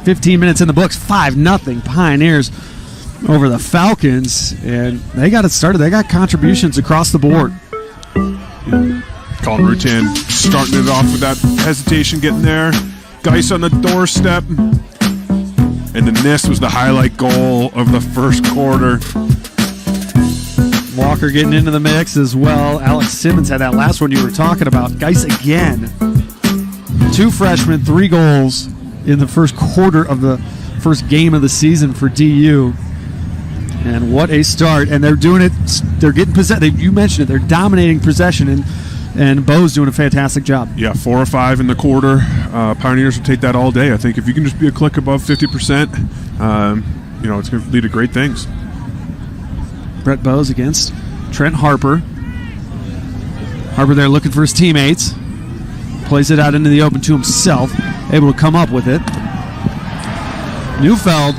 15 minutes in the books, 5-0 Pioneers over the Falcons, and they got it started. They got contributions across the board. Colin Rutan starting it off with that hesitation, getting there. Geis on the doorstep. And then this was the highlight goal of the first quarter. Walker getting into the mix as well. Alex Simmons had that last one you were talking about. Geis again. 2 freshmen, 3 goals in the first quarter of the first game of the season for DU. And what a start. And they're doing it. They're getting possession. You mentioned it. They're dominating possession. And Bo's doing a fantastic job. Yeah, 4 or 5 in the quarter. Pioneers will take that all day. I think if you can just be a click above 50%, it's going to lead to great things. Brett Bowes against Trent Harper. Harper there looking for his teammates. Plays it out into the open to himself. Able to come up with it. Neufeld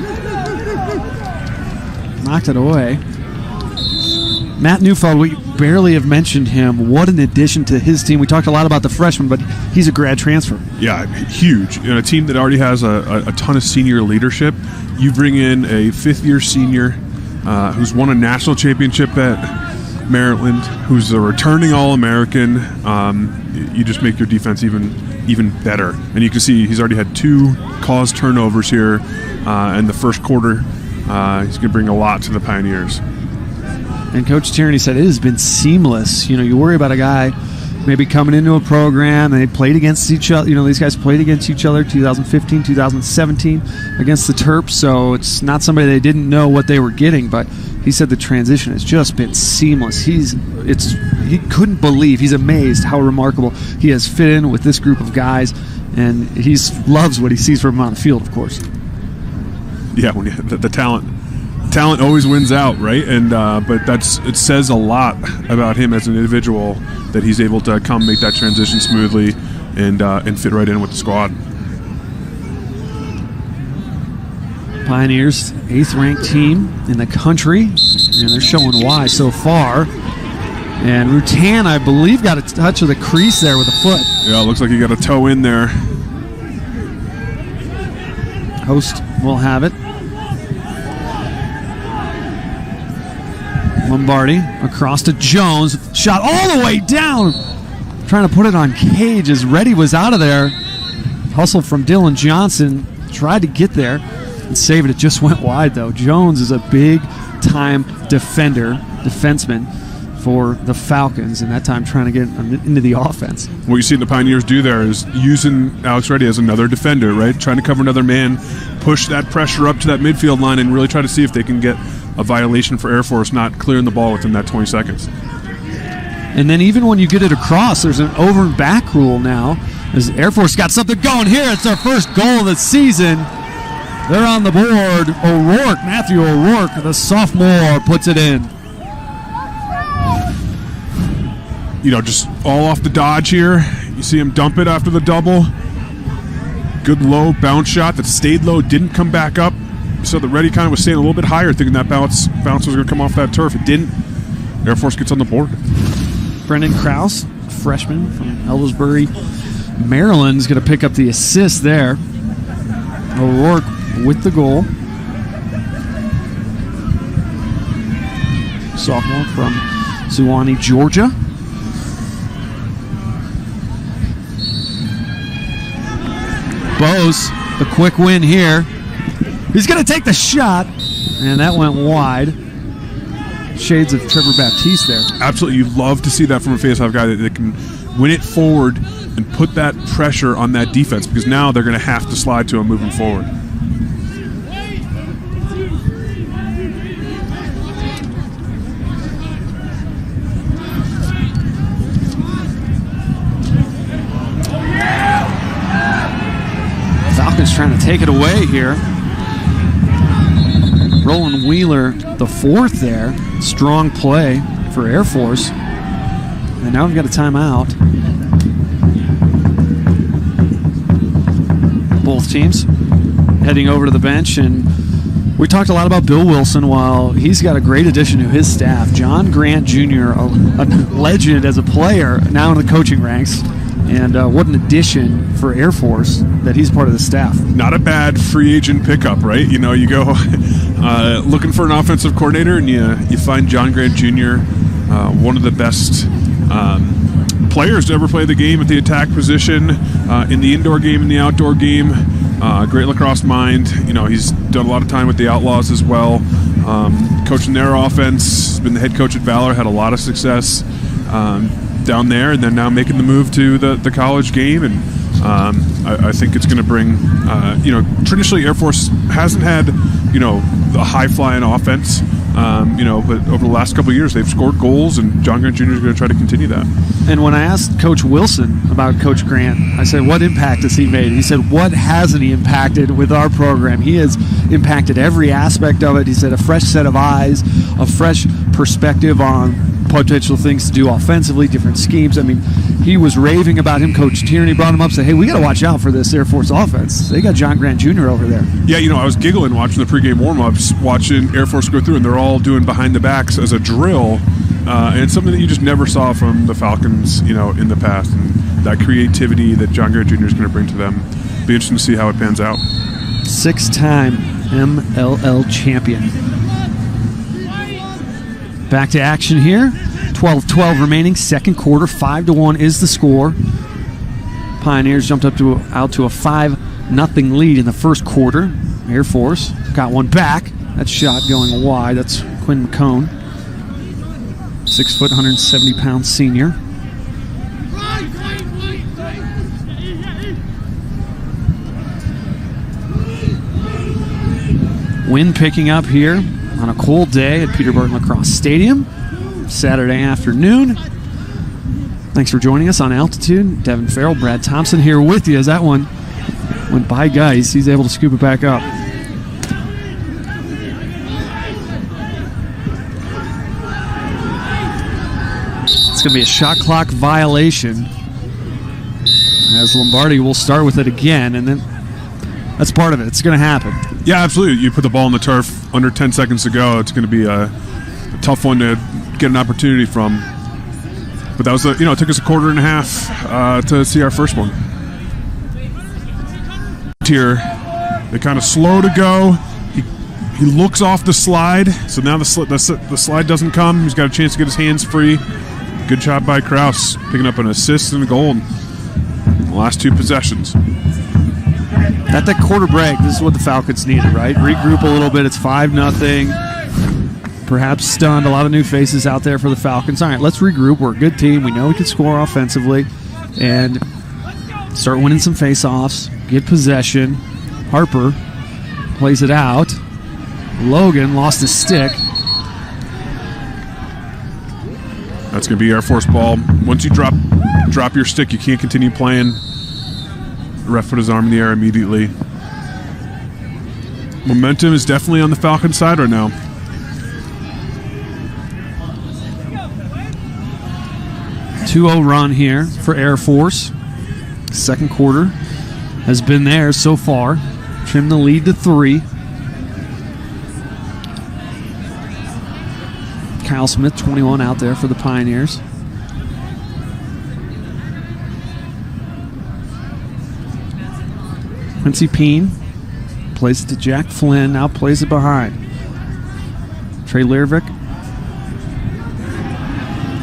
knocked it away. Matt Neufeld, we barely have mentioned him. What an addition to his team. We talked a lot about the freshman, but he's a grad transfer. Yeah, huge. In a team that already has a ton of senior leadership, you bring in a 5th-year senior who's won a national championship at Maryland, who's a returning All-American. You just make your defense even better. And you can see he's already had 2 caused turnovers here in the first quarter. He's going to bring a lot to the Pioneers. And Coach Tierney said it has been seamless. You worry about a guy maybe coming into a program, and they played against each other. These guys played against each other 2015, 2017 against the Terps, so it's not somebody they didn't know what they were getting, but he said the transition has just been seamless. He couldn't believe, he's amazed how remarkable he has fit in with this group of guys, and he loves what he sees from him on the field, of course. Yeah, when the talent always wins out, right? And but it says a lot about him as an individual that he's able to come make that transition smoothly and fit right in with the squad. Pioneers, 8th-ranked team in the country, and they're showing why so far. And Rutan, I believe, got a touch of the crease there with a foot. Yeah, it looks like he got a toe in there. Host will have it. Lombardi across to Jones. Shot all the way down. Trying to put it on Cage as Reddy was out of there. Hustle from Dylan Johnson. Tried to get there and save it. It just went wide, though. Jones is a big-time defenseman for the Falcons, and that time trying to get into the offense. What you see the Pioneers do there is using Alex Reddy as another defender, right? Trying to cover another man, push that pressure up to that midfield line, and really try to see if they can get a violation for Air Force not clearing the ball within that 20 seconds. And then even when you get it across, there's an over and back rule now. As Air Force got something going here. It's their first goal of the season. They're on the board. Matthew O'Rourke, the sophomore, puts it in. Just all off the dodge here. You see him dump it after the double. Good low bounce shot that stayed low, didn't come back up. So the Reddy kind of was staying a little bit higher, thinking that bounce was going to come off that turf. It didn't. Air Force gets on the board. Brendan Krause, freshman from Eldersburg, Maryland, is going to pick up the assist there. O'Rourke with the goal. Sophomore from Suwanee, Georgia. Bose, the quick win here. He's going to take the shot, and that went wide. Shades of Trevor Baptiste there. Absolutely. You love to see that from a faceoff guy that can win it forward and put that pressure on that defense, because now they're going to have to slide to him moving forward. Falcons trying to take it away here. Roland Wheeler, the 4th there. Strong play for Air Force. And now we've got a timeout. Both teams heading over to the bench. And we talked a lot about Bill Wilson. While he's got a great addition to his staff, John Grant Jr., a legend as a player, now in the coaching ranks. And what an addition for Air Force that he's part of the staff. Not a bad free agent pickup, right? You know, you go looking for an offensive coordinator, and you find John Grant Jr., one of the best players to ever play the game at the attack position, in the indoor game, in the outdoor game. Great lacrosse mind. You know, he's done a lot of time with the Outlaws as well. Coaching their offense, been the head coach at Valor, had a lot of success down there, and then now making the move to the college game. And I think it's going to bring, traditionally Air Force hasn't had, a high-flying offense, but over the last couple of years they've scored goals, and John Grant Jr. is going to try to continue that. And when I asked Coach Wilson about Coach Grant, I said, what impact has he made? He said, what hasn't he impacted with our program? He has impacted every aspect of it. He said a fresh set of eyes, a fresh perspective on potential things to do offensively, different schemes. I mean, he was raving about him. Coach Tierney brought him up and said, hey, we got to watch out for this Air Force offense. They got John Grant Jr. over there. Yeah, I was giggling watching the pregame warm-ups, watching Air Force go through, and they're all doing behind the backs as a drill. And it's something that you just never saw from the Falcons, in the past. And that creativity that John Grant Jr. is going to bring to them. Be interesting to see how it pans out. 6-time MLL champion. Back to action here. 12-12 remaining, second quarter. 5-1 is the score. Pioneers jumped out to a 5-0 lead in the first quarter. Air Force got one back. That shot going wide. That's Quinn McCone. 6 foot, 170-pound senior. Wind picking up here on a cold day at Peter Burton Lacrosse Stadium, Saturday afternoon. Thanks for joining us on Altitude. Devin Farrell, Brad Thompson here with you as that one went by Geis. He's able to scoop it back up. It's going to be a shot clock violation as Lombardi will start with it again, and then that's part of it. It's going to happen. Yeah, absolutely. You put the ball on the turf under 10 seconds to go. It's going to be a tough one to get an opportunity from. But that was, it took us a quarter and a half to see our first one. Here, they kind of slow to go. He looks off the slide, so now the slide doesn't come. He's got a chance to get his hands free. Good job by Kraus, picking up an assist and a goal in the last two possessions. At that quarter break, this is what the Falcons needed, right? Regroup a little bit. It's 5-0. Perhaps stunned. A lot of new faces out there for the Falcons. All right, let's regroup. We're a good team. We know we can score offensively and start winning some face-offs, get possession. Harper plays it out. Logan lost his stick. That's going to be Air Force ball. Once you drop your stick, you can't continue playing. The ref put his arm in the air immediately. Momentum is definitely on the Falcon side right now. A 2-0 run here for Air Force. Second quarter has been there so far. Trimmed the lead to 3. Kyle Smith, 21 out there for the Pioneers. Quincy Peen plays it to Jack Flynn, now plays it behind. Trey Lervik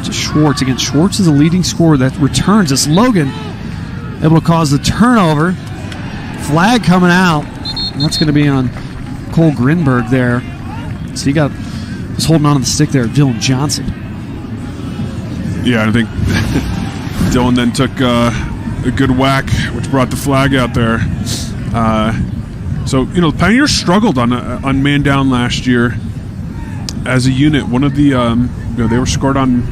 to Schwartz. Again, Schwartz is a leading scorer that returns as Logan able to cause the turnover. Flag coming out. And that's going to be on Cole Grinberg there. So he was holding on to the stick there, Dylan Johnson. Yeah, I think Dylan then took a good whack, which brought the flag out there. So the Pioneers struggled on man down last year as a unit. One of the they were scored on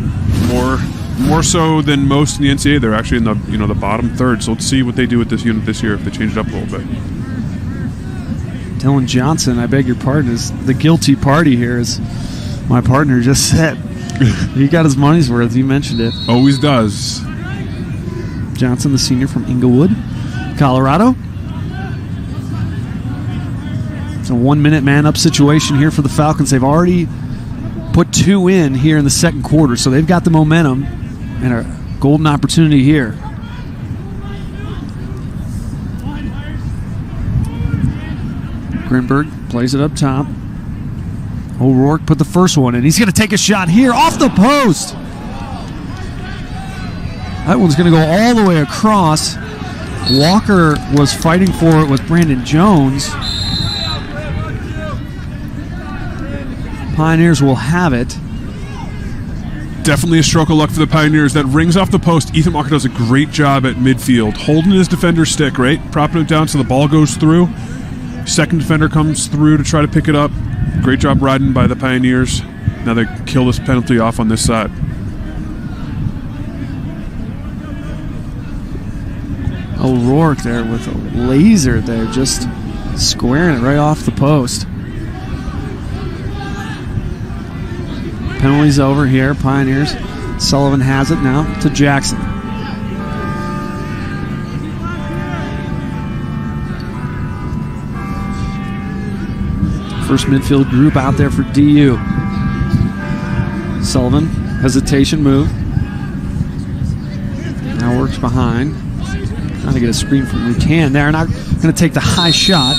more so than most in the NCAA. They're actually in the bottom third. So let's see what they do with this unit this year if they change it up a little bit. Dylan Johnson, I beg your pardon, is the guilty party here, as my partner just said. He got his money's worth. You mentioned it. Always does. Johnson, the senior from Inglewood, Colorado. It's a 1-minute man-up situation here for the Falcons. They've already put 2 in here in the second quarter, so they've got the momentum and a golden opportunity here. Grinberg plays it up top. O'Rourke put the first one in. He's going to take a shot here off the post. That one's going to go all the way across. Walker was fighting for it with Brandon Jones. Pioneers will have it. Definitely a stroke of luck for the Pioneers. That rings off the post. Ethan Walker does a great job at midfield, holding his defender's stick, right? Propping it down so the ball goes through. Second defender comes through to try to pick it up. Great job riding by the Pioneers. Now they kill this penalty off on this side. O'Rourke there with a laser there, just squaring it right off the post. Penalties over here, Pioneers. Sullivan has it now to Jackson. First midfield group out there for DU. Sullivan, hesitation move. Now works behind. Trying to get a screen from Rutan there. Not going to take the high shot.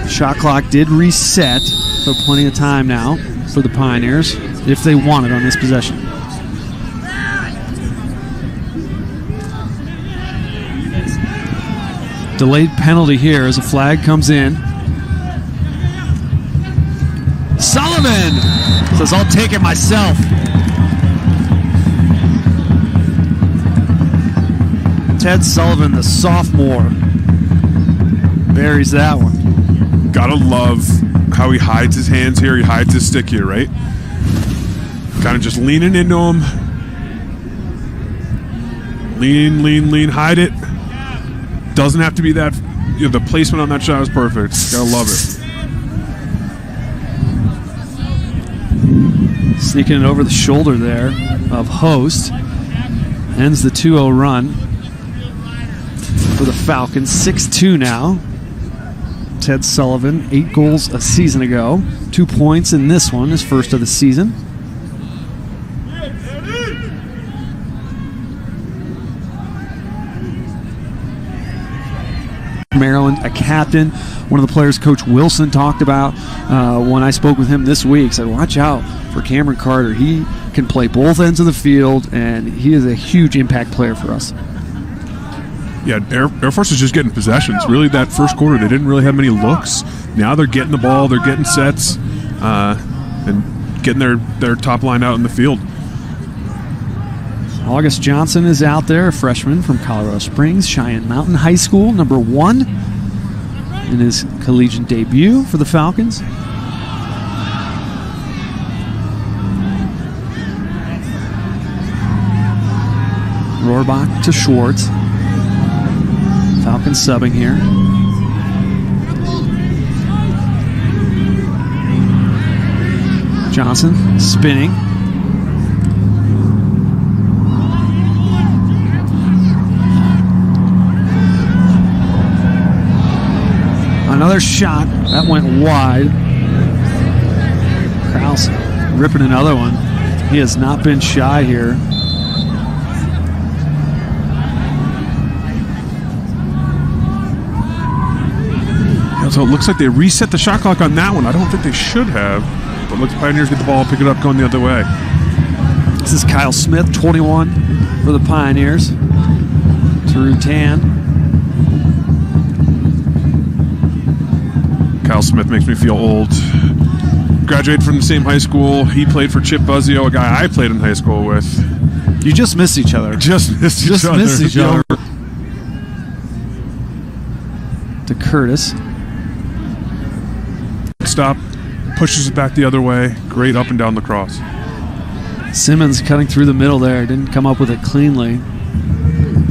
Shot clock did reset, so plenty of time now for the Pioneers if they want it on this possession. Delayed penalty here as a flag comes in. Sullivan says, "I'll take it myself." Ted Sullivan, the sophomore, buries that one. Gotta love how he hides his hands here. He hides his stick here, right? Kind of just leaning into him. Lean, hide it. Doesn't have to be that. You know, the placement on that shot is perfect. Gotta love it. Sneaking it over the shoulder there of Host. Ends the 2-0 run for the Falcons. 6-2 now. Ted Sullivan, 8 goals a season ago. 2 points in this one, his first of the season. Maryland, a captain. One of the players Coach Wilson talked about when I spoke with him this week. Said, watch out for Cameron Carter. He can play both ends of the field, and he is a huge impact player for us. Yeah, Air Force is just getting possessions. Really, that first quarter, they didn't really have many looks. Now they're getting the ball, they're getting sets, and getting their top line out in the field. August Johnson is out there, a freshman from Colorado Springs, Cheyenne Mountain High School, number 1 in his collegiate debut for the Falcons. Rohrbach to Schwartz. Falcons subbing here. Johnson spinning. Another shot. That went wide. Krause ripping another one. He has not been shy here. So it looks like they reset the shot clock on that one. I don't think they should have. But looks Pioneers get the ball, pick it up, going the other way. This is Kyle Smith, 21 for the Pioneers. To Rutan. Kyle Smith makes me feel old. Graduated from the same high school. He played for Chip Buzzio, a guy I played in high school with. You just missed each other. Just missed each other. To Curtis. Stop, pushes it back the other way. Great up and down the cross. Simmons cutting through the middle there. Didn't come up with it cleanly.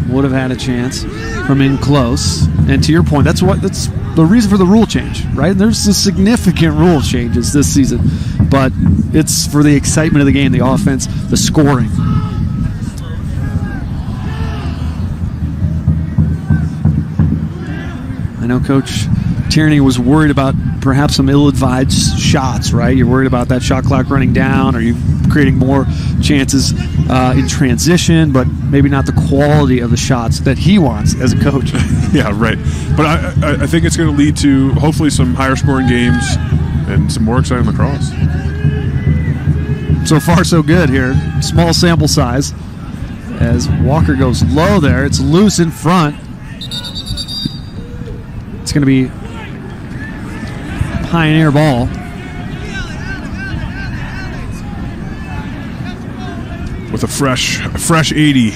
Would have had a chance from in close. And to your point, that's the reason for the rule change, right? There's a significant rule changes this season, but it's for the excitement of the game, the offense, the scoring. I know Coach Tierney was worried about perhaps some ill-advised shots, right? You're worried about that shot clock running down. Are you creating more chances in transition? But maybe not the quality of the shots that he wants as a coach. Yeah, right. But I think it's going to lead to hopefully some higher scoring games and some more exciting lacrosse. So far, so good here. Small sample size. As Walker goes low there, it's loose in front. It's going to be Pioneer ball. With a fresh 80.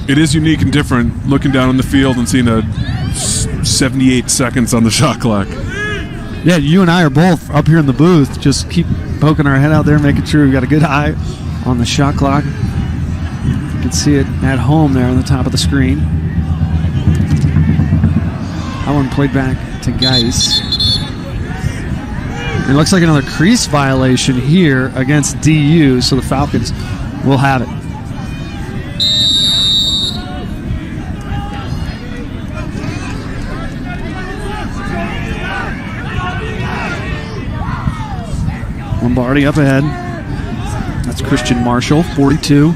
It is unique and different looking down on the field and seeing 78 seconds on the shot clock. Yeah, you and I are both up here in the booth, just keep poking our head out there, making sure we've got a good eye on the shot clock. You can see it at home there on the top of the screen. That one played back to Geis. It looks like another crease violation here against DU, so the Falcons will have it. Lombardi up ahead. That's Christian Marshall, 42.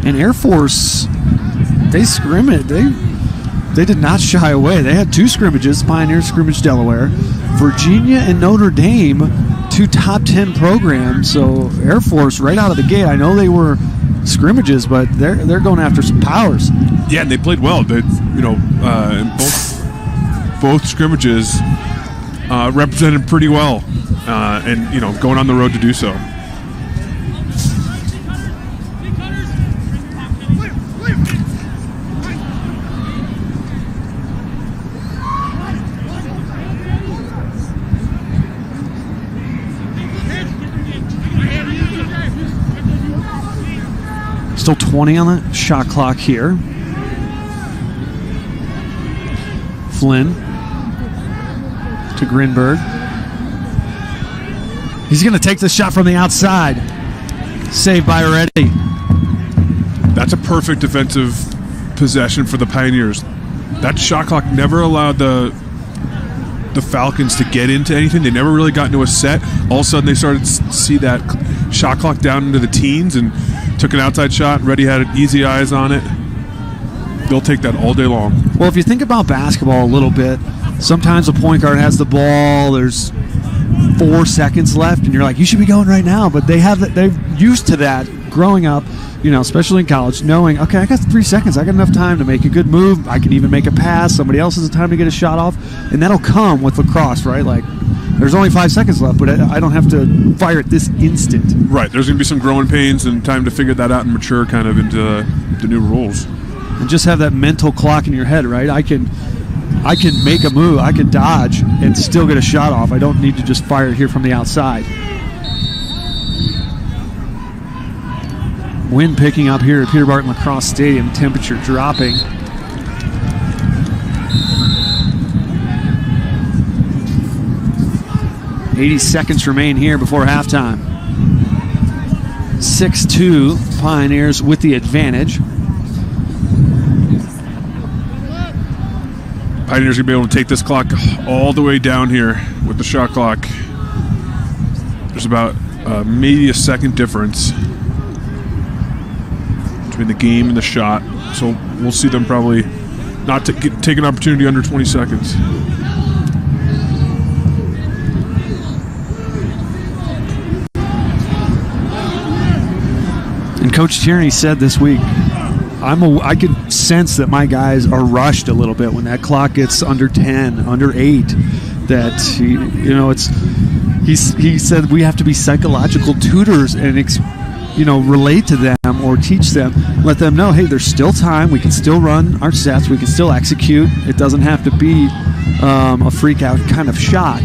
And Air Force, they scrimmaged. They did not shy away. They had two scrimmages, Pioneer scrimmage Delaware. Virginia and Notre Dame, two top 10 programs. So Air Force right out of the gate, I know they were scrimmages, but they're going after some powers. Yeah, and they played well. They, in both scrimmages represented pretty well, and going on the road to do so. Still 20 on the shot clock here. Flynn to Grinberg. He's going to take the shot from the outside. Saved by Reddy. That's a perfect defensive possession for the Pioneers. That shot clock never allowed the Falcons to get into anything. They never really got into a set. All of a sudden, they started to see that shot clock down into the teens and took an outside shot. Reddy had easy eyes on it. They'll take that all day long. Well, if you think about basketball a little bit, sometimes a point guard has the ball. There's 4 seconds left, and you're like, you should be going right now. But they're used to that growing up, especially in college, knowing, okay, I got 3 seconds. I got enough time to make a good move. I can even make a pass. Somebody else has time to get a shot off, and that'll come with lacrosse, right? Like, there's only 5 seconds left, but I don't have to fire at this instant. Right. There's going to be some growing pains and time to figure that out and mature kind of into the new rules. And just have that mental clock in your head, right? I can make a move, I can dodge, and still get a shot off. I don't need to just fire it here from the outside. Wind picking up here at Peter Barton Lacrosse Stadium, temperature dropping. .80 seconds remain here before halftime. 6-2 Pioneers with the advantage. Pioneers going to be able to take this clock all the way down here with the shot clock. There's about maybe a second difference between the game and the shot. So we'll see them probably not take an opportunity under 20 seconds. And Coach Tierney said this week, I could sense that my guys are rushed a little bit when that clock gets under 10, under 8. That he said we have to be psychological tutors and relate to them or teach them, let them know, hey, there's still time. We can still run our sets. We can still execute. It doesn't have to be a freak out kind of shot.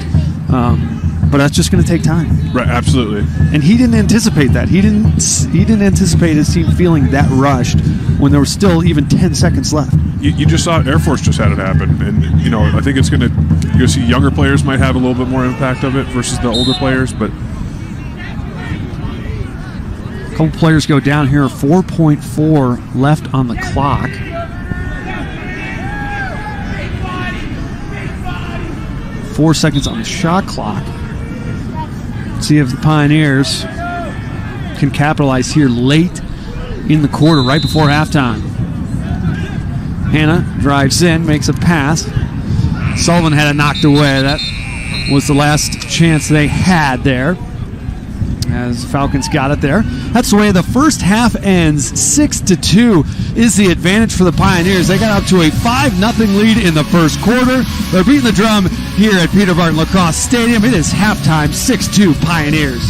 But that's just going to take time. Right, absolutely. And he didn't anticipate that. He didn't anticipate his team feeling that rushed when there was still even 10 seconds left. You just saw Air Force just had it happen. And, I think it's going to – you're going to see younger players might have a little bit more impact of it versus the older players. But a couple players go down here. 4.4 left on the clock. .4 seconds on the shot clock. See if the Pioneers can capitalize here late in the quarter, right before halftime. Hannah drives in, makes a pass. Sullivan had it knocked away. That was the last chance they had there, as Falcons got it there. That's the way the first half ends. 6-2 is the advantage for the Pioneers. They got up to a 5-0 lead in the first quarter. They're beating the drum here at Peter Barton Lacrosse Stadium. It is halftime, 6-2 Pioneers.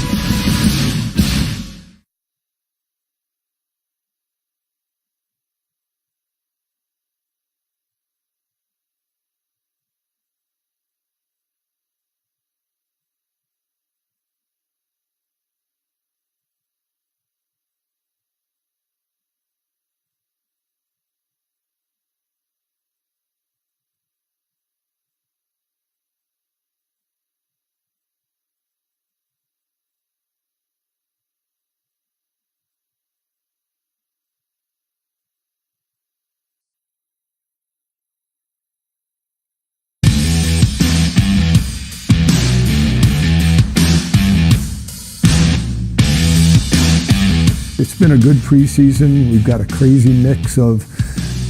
It's been a good preseason. We've got a crazy mix of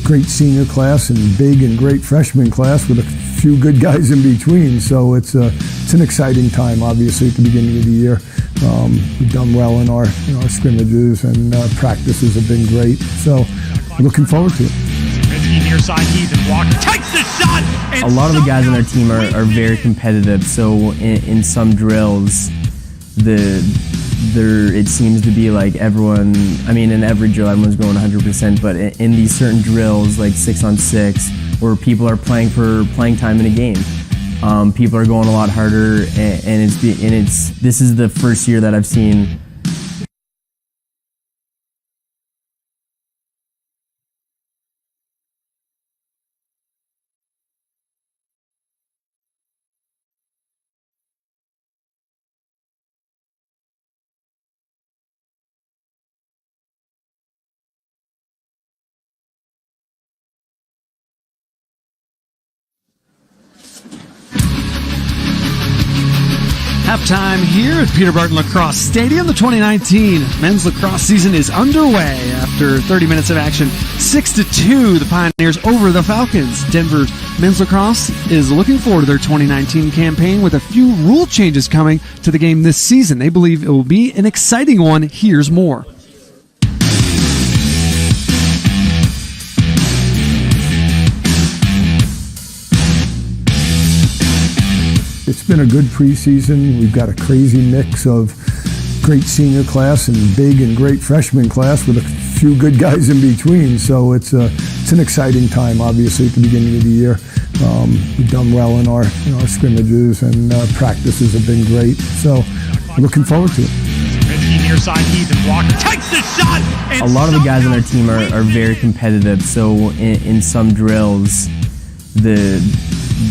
great senior class and big and great freshman class with a few good guys in between. So it's an exciting time, obviously, at the beginning of the year. We've done well in our scrimmages, and practices have been great. So we're looking forward to it. Near side, Heath and Walker takes the shot. A lot of the guys on our team are very competitive. So in some drills, it seems to be like everyone, I mean, in every drill, everyone's going 100%, but in these certain drills, like 6-on-6, where people are playing for playing time in a game, people are going a lot harder, and this is the first year that I've seen. Halftime here at Peter Barton Lacrosse Stadium. The 2019 men's lacrosse season is underway after 30 minutes of action. 6-2, the Pioneers over the Falcons. Denver men's lacrosse is looking forward to their 2019 campaign with a few rule changes coming to the game this season. They believe it will be an exciting one. Here's more. It's been a good preseason. We've got a crazy mix of great senior class and big and great freshman class with a few good guys in between. So it's an exciting time, obviously, at the beginning of the year. We've done well in our scrimmages, and practices have been great. So we're looking forward to it. Near side, Heath and Walker takes the shot. A lot of the guys on our team are very competitive. So in some drills,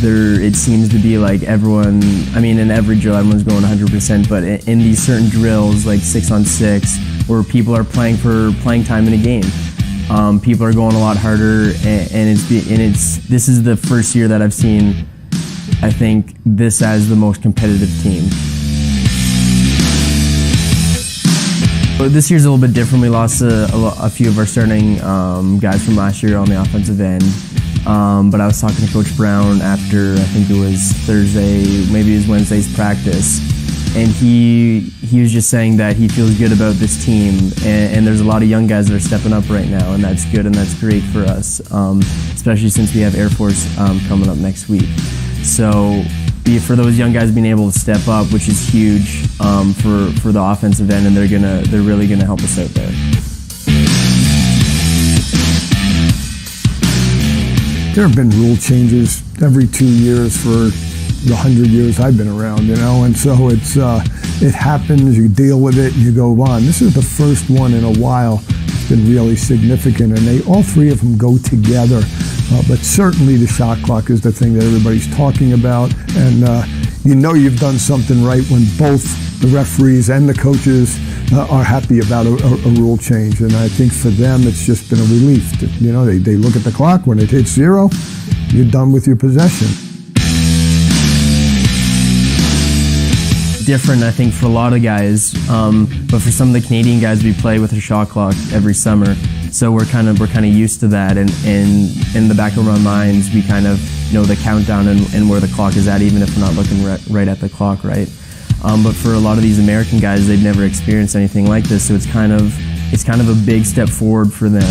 it seems to be like everyone, I mean, in every drill, everyone's going 100%, but in these certain drills, like 6-on-6, where people are playing for playing time in a game, people are going a lot harder, and this is the first year that I've seen, I think, this as the most competitive team. But this year's a little bit different. We lost a few of our starting guys from last year on the offensive end. But I was talking to Coach Brown after, I think it was Thursday, maybe it was Wednesday's practice, and he was just saying that he feels good about this team, and there's a lot of young guys that are stepping up right now, and that's good and that's great for us, especially since we have Air Force coming up next week. So for those young guys being able to step up, which is huge for the offensive end, and they're really gonna help us out there. There have been rule changes every 2 years for the 100 years I've been around, and so it happens, you deal with it, and you go on. This is the first one in a while that's been really significant, and all three of them go together. But certainly the shot clock is the thing that everybody's talking about, and you've done something right when both the referees and the coaches are happy about a rule change. And I think for them, it's just been a relief. They look at the clock. When it hits 0, you're done with your possession. different, I think, for a lot of guys. But for some of the Canadian guys, we play with a shot clock every summer, so we're kind of used to that. And in the back of our minds, we kind of know the countdown and where the clock is at, even if we're not looking right at the clock, right? But for a lot of these American guys, they've never experienced anything like this, so it's kind of a big step forward for them.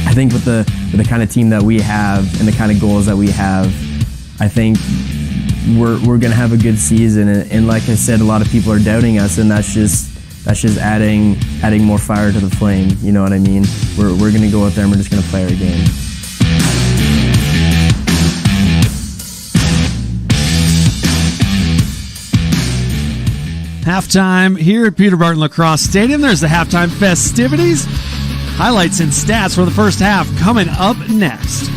I think with the kind of team that we have and the kind of goals that we have, I think we're going to have a good season. And like I said, a lot of people are doubting us, and that's just adding more fire to the flame. You know what I mean? We're going to go out there and we're just going to play our game. Halftime here at Peter Barton Lacrosse Stadium. There's the halftime festivities. Highlights and stats for the first half coming up next.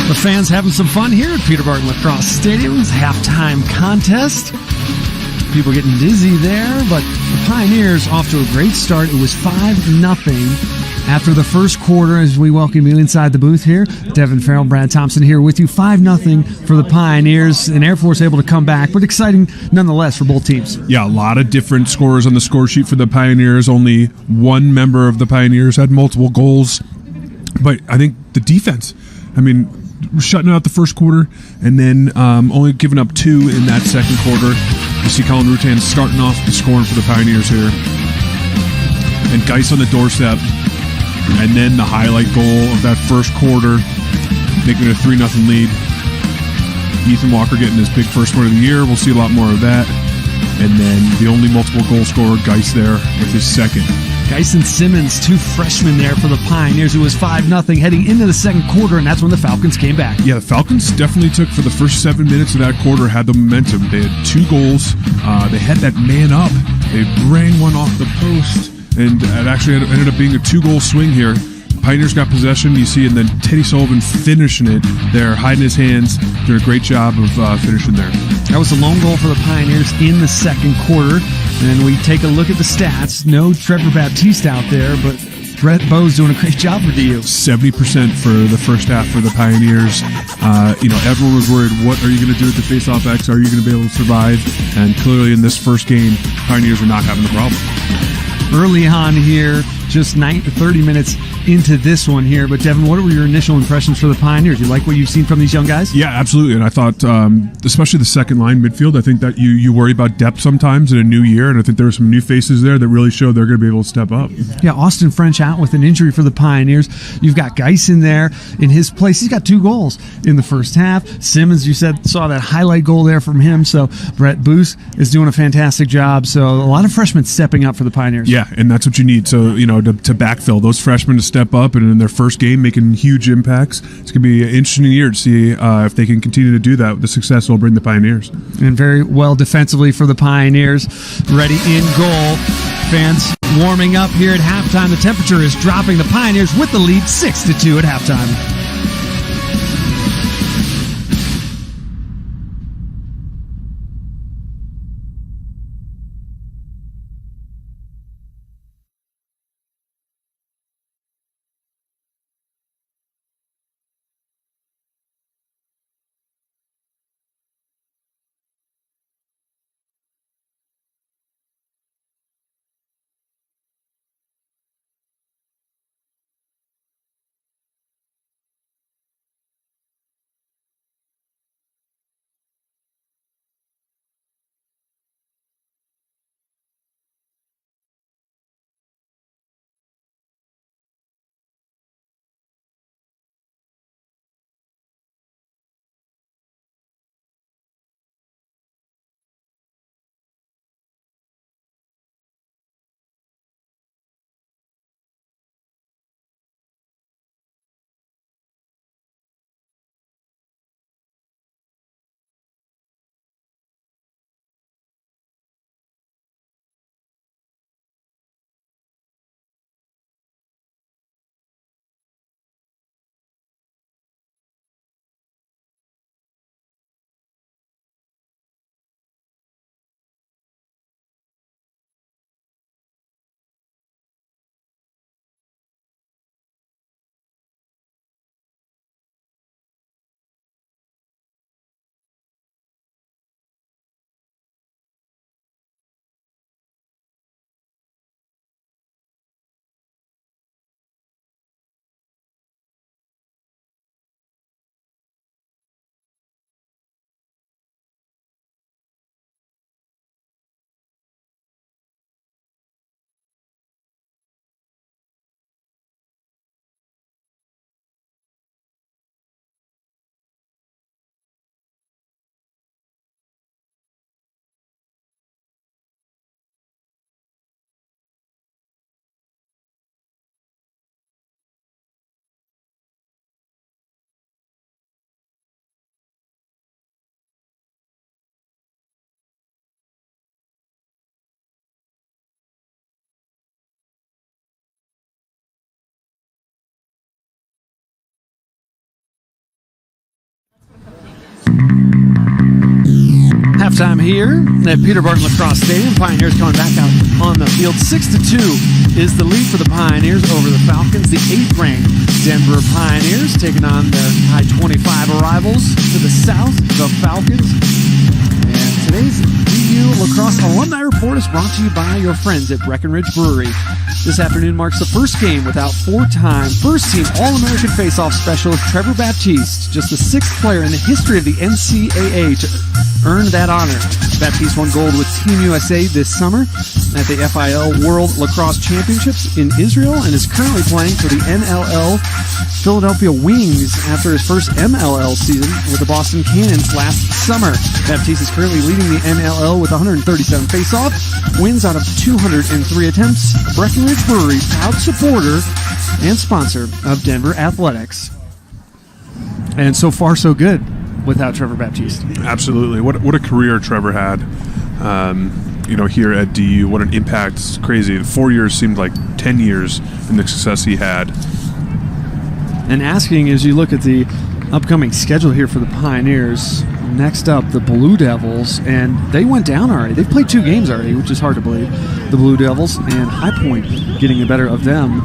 The fans having some fun here at Peter Barton Lacrosse Stadium's halftime contest. People getting dizzy there, but the Pioneers off to a great start. It was 5-0 after the first quarter as we welcome you inside the booth here. Devin Farrell, Brad Thompson here with you. 5-0 for the Pioneers, and Air Force able to come back, but exciting nonetheless for both teams. Yeah, a lot of different scores on the score sheet for the Pioneers. Only one member of the Pioneers had multiple goals. But I think the defense, shutting out the first quarter and then only giving up 2 in that second quarter. You see Colin Rutan starting off the scoring for the Pioneers here. And Geis on the doorstep. And then the highlight goal of that first quarter, making it a 3-0 lead. Ethan Walker getting his big first win of the year. We'll see a lot more of that. And then the only multiple goal scorer, Geis, there with his second. Geis and Simmons, 2 freshmen there for the Pioneers. It was 5-0 heading into the second quarter, and that's when the Falcons came back. Yeah, the Falcons definitely took, for the first 7 minutes of that quarter, had the momentum. They had 2 goals. They had that man up. They rang one off the post, and it actually ended up being a 2-goal swing here. Pioneers got possession, you see, and then Teddy Sullivan finishing it there, hiding his hands, doing a great job of finishing there. That was the lone goal for the Pioneers in the second quarter. And we take a look at the stats. No Trevor Baptiste out there, but Brett Bowe's doing a great job for DU. 70% for the first half for the Pioneers. Everyone was worried, what are you going to do with the face-off X? Are you going to be able to survive? And clearly in this first game, Pioneers are not having the problem. Early on here, just 30 minutes into this one here. But Devin, what were your initial impressions for the Pioneers? You like what you've seen from these young guys? Yeah, absolutely. And I thought, especially the second line midfield, I think that you worry about depth sometimes in a new year. And I think there were some new faces there that really showed they're going to be able to step up. Yeah, Austin French out with an injury for the Pioneers. You've got Geis in there in his place. He's got 2 goals in the first half. Simmons, you said, saw that highlight goal there from him. So Brett Boos is doing a fantastic job. So a lot of freshmen stepping up for the Pioneers. Yeah, and that's what you need. So, to backfill those freshmen to step up and in their first game making huge impacts. It's going to be an interesting year to see if they can continue to do that. The success will bring the Pioneers. And very well defensively for the Pioneers. Ready in goal. Fans warming up here at halftime. The temperature is dropping. The Pioneers with the lead 6-2 at halftime. Halftime here at Peter Barton Lacrosse Stadium. Pioneers coming back out on the field. 6-2 is the lead for the Pioneers over the Falcons. The 8th-ranked Denver Pioneers taking on their I-25 rivals to the south, the Falcons. And today's DU Lacrosse Alumni Report is brought to you by your friends at Breckenridge Brewery. This afternoon marks the first game without 4-time first-team All-American face-off specialist Trevor Baptiste, just the 6th player in the history of the NCAA to earn that honor. Baptiste won gold with Team USA this summer at the FIL World Lacrosse Championships in Israel and is currently playing for the NLL Philadelphia Wings after his first MLL season with the Boston Cannons last summer. Baptiste is currently leading the NLL with 137 face-off wins out of 203 attempts. Breckenridge Brewery, proud supporter and sponsor of Denver Athletics. And so far, so good without Trevor Baptiste. Absolutely. What a career Trevor had. Here at DU, what an impact. It's crazy. 4 years seemed like 10 years in the success he had. And asking, as you look at the upcoming schedule here for the Pioneers, Next up, the Blue Devils, and they went down already. They've played 2 games already, which is hard to believe. The Blue Devils and High Point getting the better of them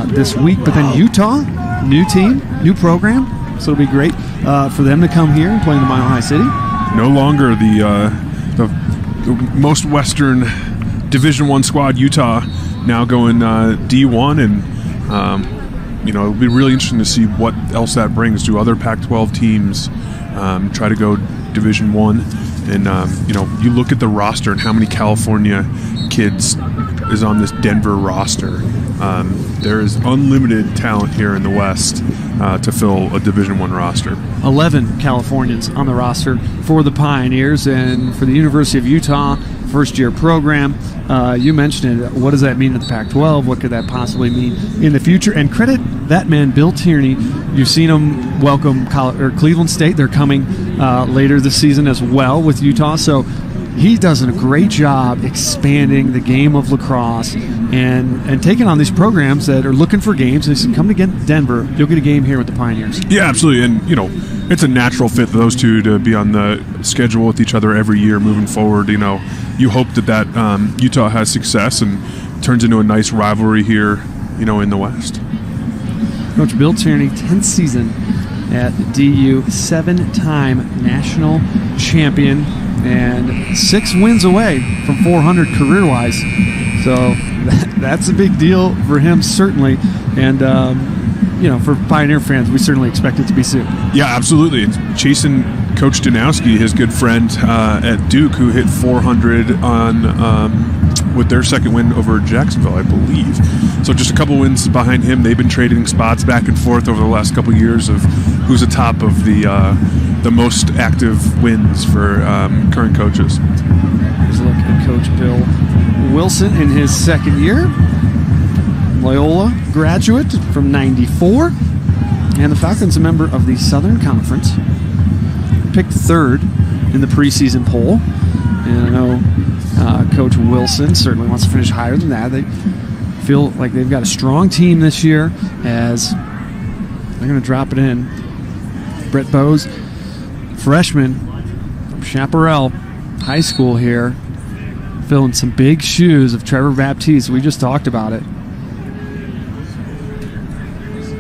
this week. But then Utah, new team, new program, so it'll be great for them to come here and play in the Mile High City. No longer the most Western Division I squad, Utah, now going D1, and it'll be really interesting to see what else that brings. Do other Pac-12 teams try to go Division I? And you look at the roster and how many California kids is on this Denver roster. There is unlimited talent here in the West to fill a Division I roster. 11 Californians on the roster for the Pioneers, and for the University of Utah, first-year program. You mentioned it. What does that mean to the Pac-12? What could that possibly mean in the future? And credit that man, Bill Tierney. You've seen him welcome Cleveland State. They're coming later this season as well with Utah. So he does a great job expanding the game of lacrosse and taking on these programs that are looking for games. They said, come to Denver, you'll get a game here with the Pioneers. Yeah, absolutely. And, it's a natural fit for those two to be on the schedule with each other every year moving forward. You hope that Utah has success and turns into a nice rivalry here, in the West. Coach Bill Tierney, 10th season at DU, 7-time national champion, and 6 wins away from 400 career-wise. So that's a big deal for him, certainly. And, for Pioneer fans, we certainly expect it to be soon. Yeah, absolutely. It's chasing Coach Danowski, his good friend at Duke, who hit 400 on with their second win over Jacksonville, I believe. So just a couple wins behind him. They've been trading spots back and forth over the last couple of years of who's atop of the most active wins for current coaches. Here's a look at Coach Bill Wilson in his second year. Loyola graduate from '94, and the Falcons a member of the Southern Conference. Picked 3rd in the preseason poll, and I know Coach Wilson certainly wants to finish higher than that. They feel like they've got a strong team this year, as they're going to drop it in. Brett Bowes, freshman from Chaparral High School here, filling some big shoes of Trevor Baptiste. We just talked about it.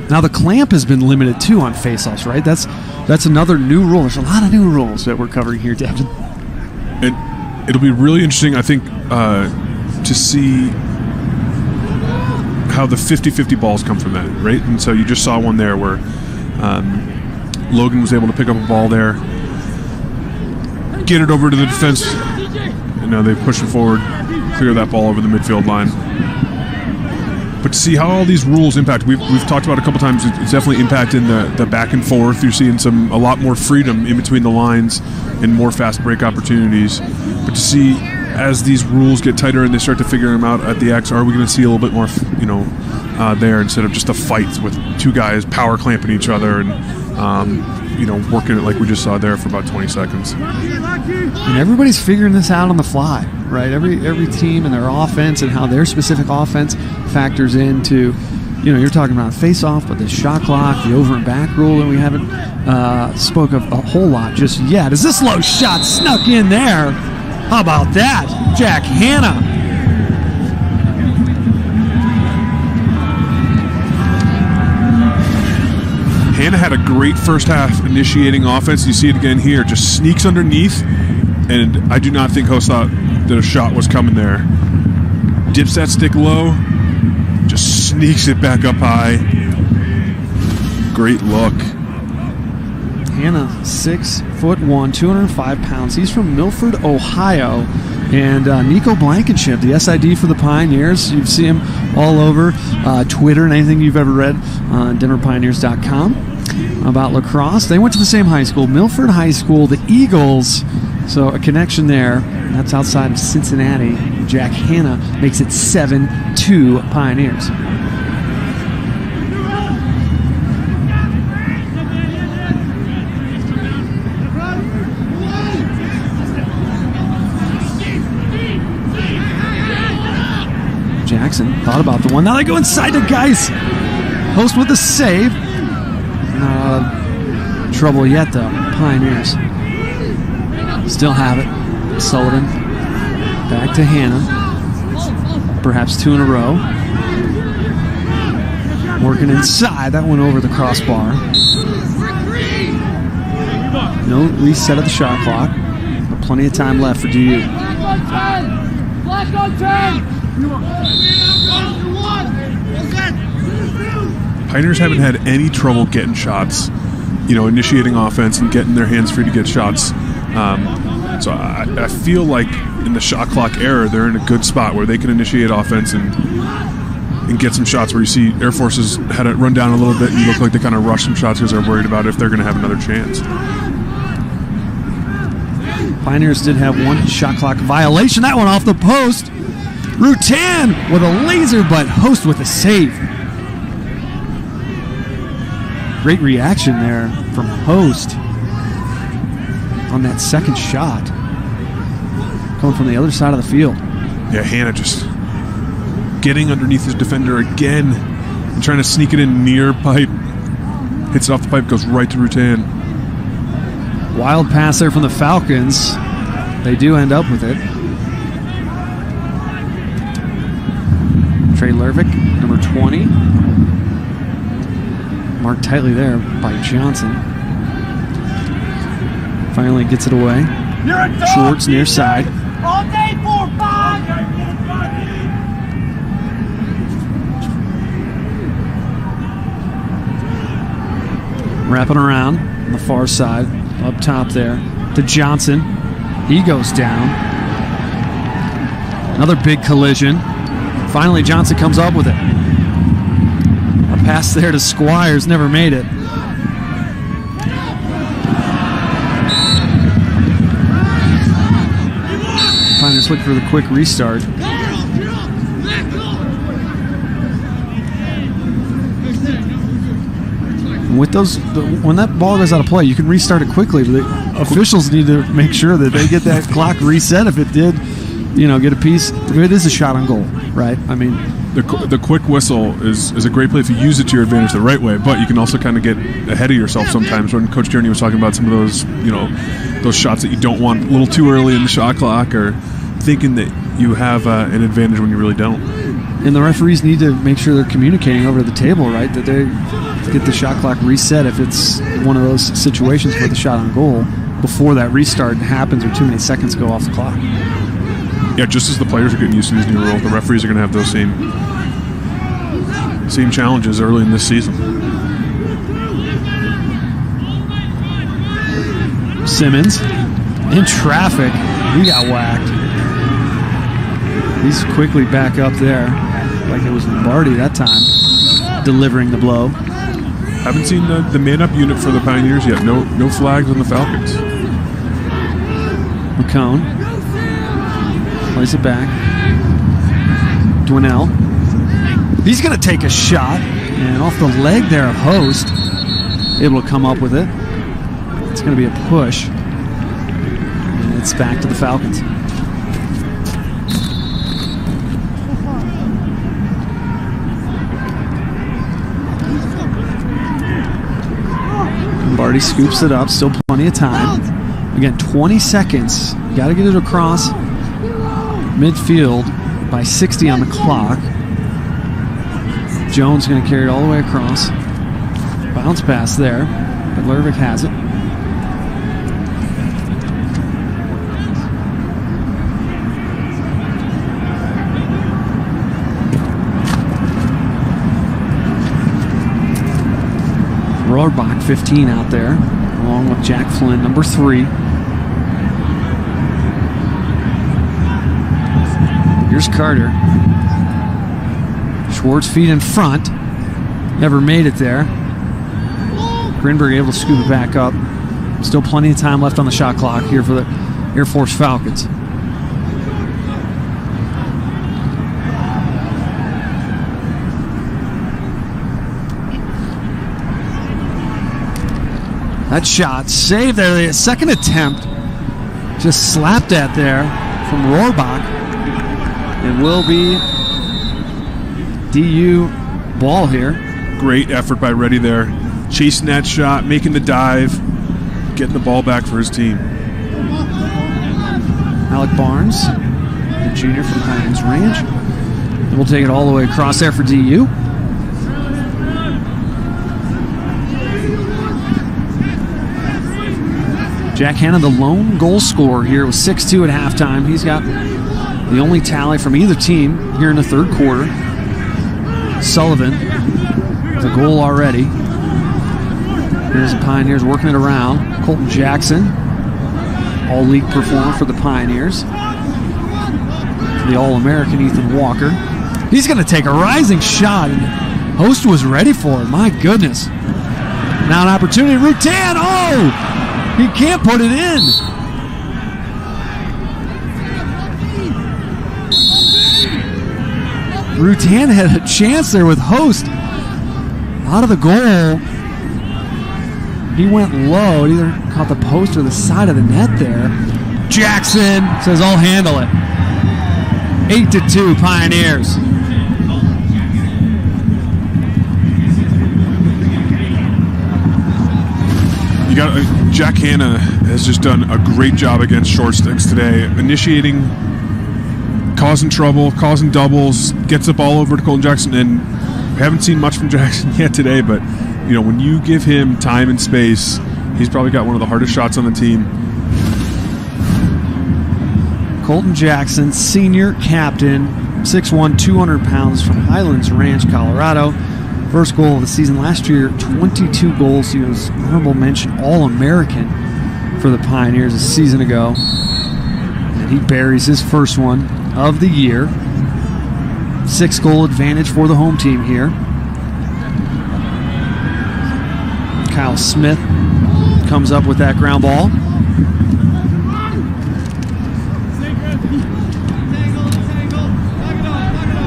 Now, the clamp has been limited, too, on faceoffs, right? That's another new rule. There's a lot of new rules that we're covering here, Devin. And it'll be really interesting, I think, to see how the 50-50 balls come from that, right? And so you just saw one there where Logan was able to pick up a ball there, get it over to the defense, and now they push it forward, clear that ball over the midfield line. But to see how all these rules impact, we've talked about it a couple times, it's definitely impacting the back and forth. You're seeing a lot more freedom in between the lines and more fast break opportunities. But to see as these rules get tighter and they start to figure them out at the X, are we going to see a little bit more, there instead of just a fight with 2 guys power clamping each other and, working it like we just saw there for about 20 seconds. And everybody's figuring this out on the fly, right? Every team and their offense and how their specific offense factors into, you're talking about face-off, but the shot clock, the over and back rule that we haven't spoke of a whole lot just yet. Is this low shot snuck in there? How about that? Jack Hanna. Hanna had a great first half initiating offense. You see it again here. Just sneaks underneath, and I do not think Host thought that a shot was coming there. Dips that stick low, just sneaks it back up high. Great look. Hanna, 6'1", 205 pounds. He's from Milford, Ohio. And Nico Blankenship, the SID for the Pioneers. You see him all over Twitter and anything you've ever read on DenverPioneers.com about lacrosse. They went to the same high school, Milford High School, the Eagles. So a connection there. That's outside of Cincinnati. Jack Hanna makes it 7-2 Pioneers. Jackson thought about the one. Now they go inside to Geis. Host with a save. Trouble yet, though. Pioneers. Still have it. Sullivan back to Hannah. Perhaps 2 in a row. Working inside. That went over the crossbar. No reset of the shot clock. But plenty of time left for DU. Black on 10! Pioneers haven't had any trouble getting shots, initiating offense and getting their hands free to get shots. So I feel like in the shot clock era, they're in a good spot where they can initiate offense and get some shots where you see Air Force has had it run down a little bit and look like they kind of rush some shots because they're worried about if they're going to have another chance. Pioneers did have one shot clock violation. That one off the post. Rutan with a laser, but Host with a save. Great reaction there from Host on that second shot. Coming from the other side of the field. Yeah, Hannah just getting underneath his defender again and trying to sneak it in near pipe. Hits it off the pipe, goes right to Rutan. Wild pass there from the Falcons. They do end up with it. Trey Lervick, number 20. Marked tightly there by Johnson. Finally gets it away. Schwartz near side. All day 4-5! Wrapping around on the far side. Up top there to Johnson. He goes down. Another big collision. Finally, Johnson comes up with it. A pass there to Squires, never made it. Pioneers look for the quick restart. With those, when that ball goes out of play, you can restart it quickly. But the officials need to make sure that they get that clock reset if it did, get a piece. If it is a shot on goal, right? I mean, the quick whistle is a great play if you use it to your advantage the right way. But you can also kind of get ahead of yourself sometimes. When Coach Tierney was talking about some of those, those shots that you don't want a little too early in the shot clock, or thinking that you have an advantage when you really don't. And the referees need to make sure they're communicating over the table, right? That they get the shot clock reset if it's one of those situations with a shot on goal before that restart happens or too many seconds go off the clock. Yeah, just as the players are getting used to these new rules, the referees are going to have those same challenges early in this season. Simmons in traffic. He got whacked. He's quickly back up there, like it was Lombardi that time, delivering the blow. Haven't seen the man-up unit for the Pioneers yet. No flags on the Falcons. McCone plays it back. Dwinell. He's going to take a shot, and off the leg there of Host, able to come up with it. It's going to be a push, and it's back to the Falcons. Lombardi scoops it up, still plenty of time. Again, 20 seconds. You got to get it across midfield by 60 on the clock. Jones going to carry it all the way across. Bounce pass there, but Lervick has it. Rohrbach, 15 out there, along with Jack Flynn, number 3. Here's Carter. Schwartz feet in front. Never made it there. Grinberg able to scoop it back up. Still plenty of time left on the shot clock here for the Air Force Falcons. That shot saved there. The second attempt just slapped at there from Rohrbach. It will be DU ball here. Great effort by Reddy there. Chasing that shot, making the dive, getting the ball back for his team. Alec Barnes, the junior from Highlands Ranch. And we'll take it all the way across there for DU. Jack Hanna, the lone goal scorer here, with 6-2 at halftime. He's got the only tally from either team here in the third quarter. Sullivan with a goal already. Here's the Pioneers working it around. Colton Jackson, all-league performer for the Pioneers. The All-American Ethan Walker. He's going to take a rising shot, and Host was ready for it. My goodness. Now an opportunity. Rutan, oh! He can't put it in. Rutan had a chance there with Host. Out of the goal. He went low. It either caught the post or the side of the net there. Jackson says, I'll handle it. 8-2 Pioneers. Jack Hanna has just done a great job against short sticks today, initiating, causing trouble, causing doubles, gets up all over to Colton Jackson, and we haven't seen much from Jackson yet today, but when you give him time and space, he's probably got one of the hardest shots on the team. Colton Jackson, senior captain, 6'1", 200 pounds from Highlands Ranch, Colorado. First goal of the season last year, 22 goals. He was honorable mention All-American for the Pioneers a season ago. And he buries his first one of the year. 6-goal advantage for the home team here. Kyle Smith comes up with that ground ball.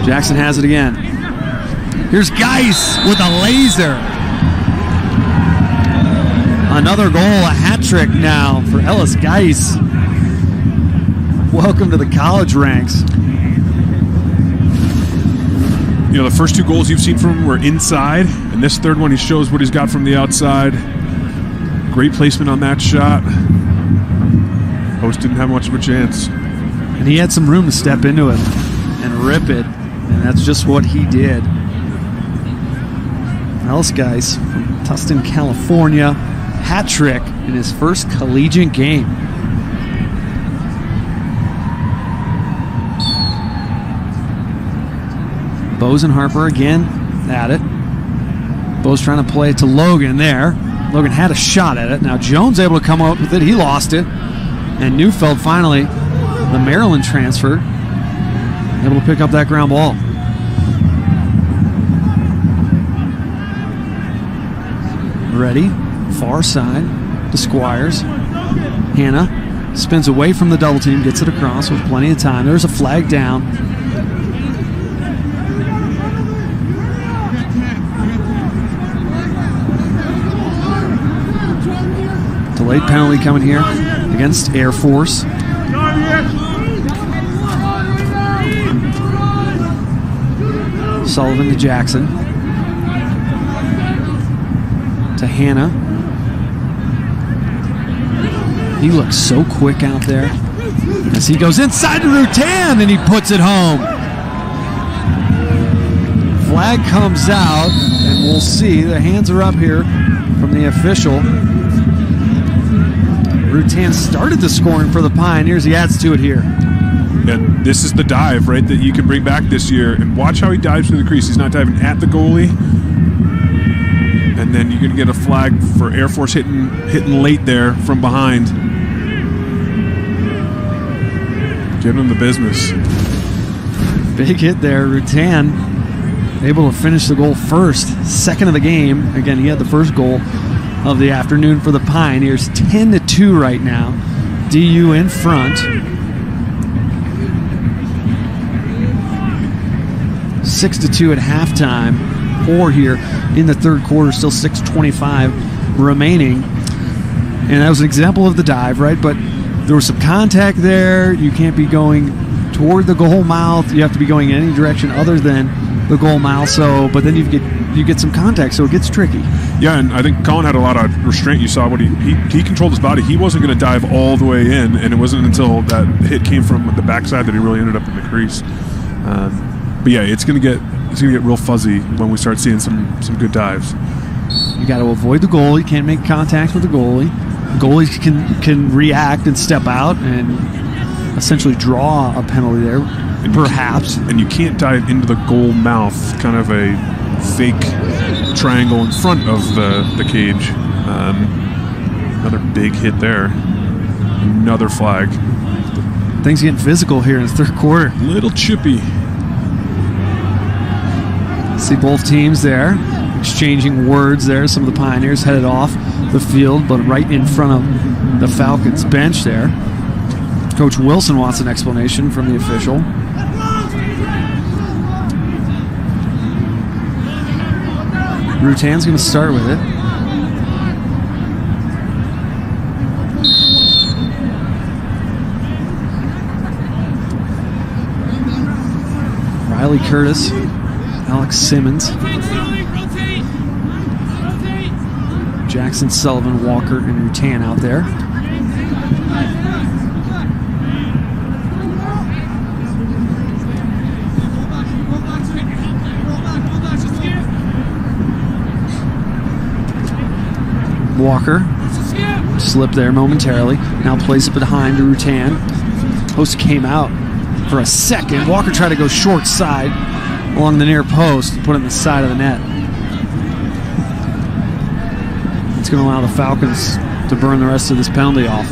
Jackson has it again. Here's Geis with a laser. Another goal, a hat trick now for Ellis Geis. Welcome to the college ranks. The first two goals you've seen from him were inside, and this third one he shows what he's got from the outside. Great placement on that shot. Host didn't have much of a chance. And he had some room to step into it and rip it, and that's just what he did. Ellis Geis from Tustin, California. Hat trick in his first collegiate game. Bose and Harper again at it. Bose trying to play it to Logan there. Logan had a shot at it. Now Jones able to come up with it. He lost it. And Neufeld finally, the Maryland transfer, able to pick up that ground ball. Ready, far side to Squires. Hanna spins away from the double team, gets it across with plenty of time. There's a flag down. Delayed penalty coming here against Air Force. Sullivan to Jackson. To Hanna. He looks so quick out there as he goes inside to Rutan and he puts it home. Flag comes out and we'll see. The hands are up here from the official. Rutan started the scoring for the Pioneers. He adds to it here. And this is the dive, right, that you can bring back this year. And watch how he dives through the crease. He's not diving at the goalie. And then you're going to get a flag for Air Force hitting late there from behind. Giving him the business. Big hit there. Rutan able to finish the goal first. Second of the game. Again, he had the first goal of the afternoon for the Pioneers. 10-2 right now. DU in front. 6-2 at halftime. 4 here in the third quarter. Still 6:25 remaining. And that was an example of the dive, right? But there was some contact there. You can't be going toward the goal mouth. You have to be going in any direction other than the goal mouth. So, but then you get you get some contact, so it gets tricky. Yeah, and I think Colin had a lot of restraint. You saw what he controlled his body. He wasn't going to dive all the way in, and it wasn't until that hit came from the backside that he really ended up in the crease. But yeah, it's going to get real fuzzy when we start seeing some good dives. You got to avoid the goalie. You can't make contact with the goalie. Goalies can react and step out and essentially draw a penalty there, perhaps. And you can't dive into the goal mouth, kind of a fake triangle in front of the cage. Another big hit there. Another flag. Things getting physical here in the third quarter. Little chippy. See both teams there exchanging words there. Some of the Pioneers headed off the field, but right in front of the Falcons bench there. Coach Wilson wants an explanation from the official. Rutan's going to start with it. Riley Curtis, Alex Simmons, Jackson, Sullivan, Walker, and Rutan out there. Walker slipped there momentarily. Now plays it behind to Rutan. Post came out for a second. Walker tried to go short side along the near post, put it in the side of the net. It's going to allow the Falcons to burn the rest of this penalty off.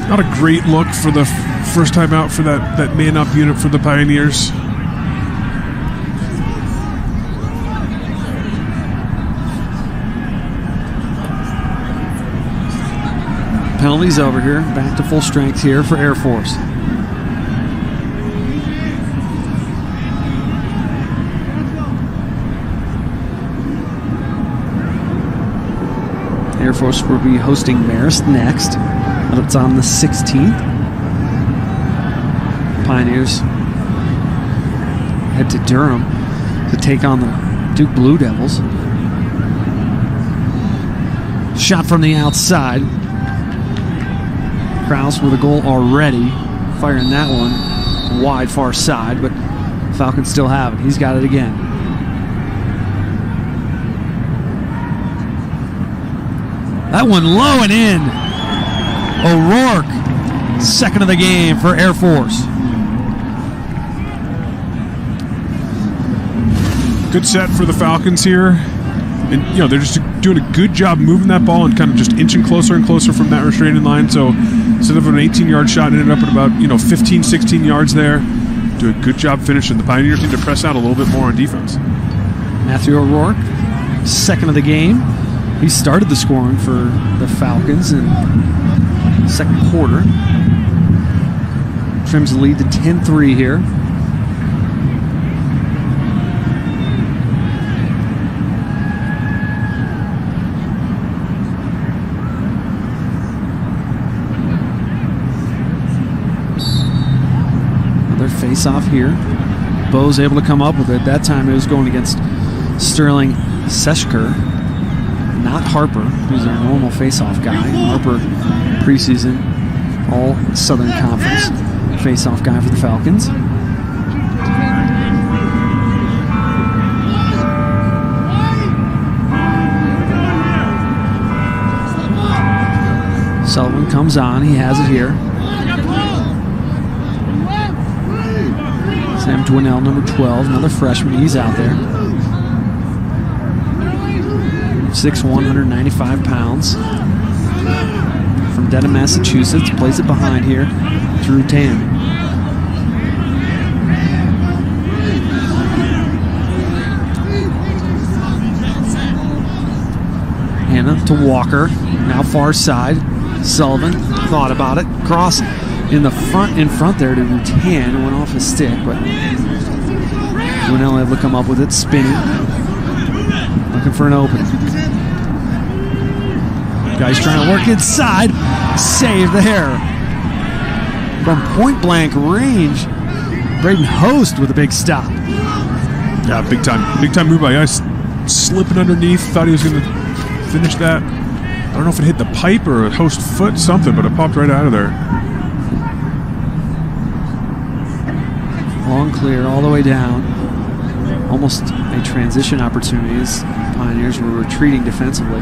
Not a great look for the first time out for that man-up unit for the Pioneers. Penalties over here. Back to full strength here for Air Force. Air Force will be hosting Marist next. But it's on the 16th. Pioneers head to Durham to take on the Duke Blue Devils. Shot from the outside. Krause with a goal already, firing that one wide far side, but Falcons still have it. He's got it again. That one low and in. O'Rourke, second of the game for Air Force. Good set for the Falcons here. And, they're just doing a good job moving that ball and kind of just inching closer and closer from that restraining line. So instead of an 18-yard shot, it ended up at about, 15, 16 yards there. Do a good job finishing. The Pioneers need to press out a little bit more on defense. Matthew O'Rourke, second of the game. He started the scoring for the Falcons in the second quarter. Trims the lead to 10-3 here. Face off here. Bo's able to come up with it. That time it was going against Sterling Seshker, not Harper, who's our normal face-off guy. Harper, preseason, all Southern Conference face-off guy for the Falcons. Sullivan comes on. He has it here. Sam Dwinell, number 12, another freshman. He's out there. 6'1", 195 pounds. From Dedham, Massachusetts. Plays it behind here to Rutan. Hannah to Walker. Now far side. Sullivan thought about it. Cross in front there to Rutan. Went off his stick, but Dwinell able to come up with it, spinning, looking for an opening. Guys trying to work inside, save there. From point blank range, Braden Host with a big stop. Yeah, big time move by Ice. Slipping underneath, thought he was going to finish that. I don't know if it hit the pipe or a host foot, something, but it popped right out of there. Long clear all the way down. Almost a transition opportunity as Pioneers were retreating defensively.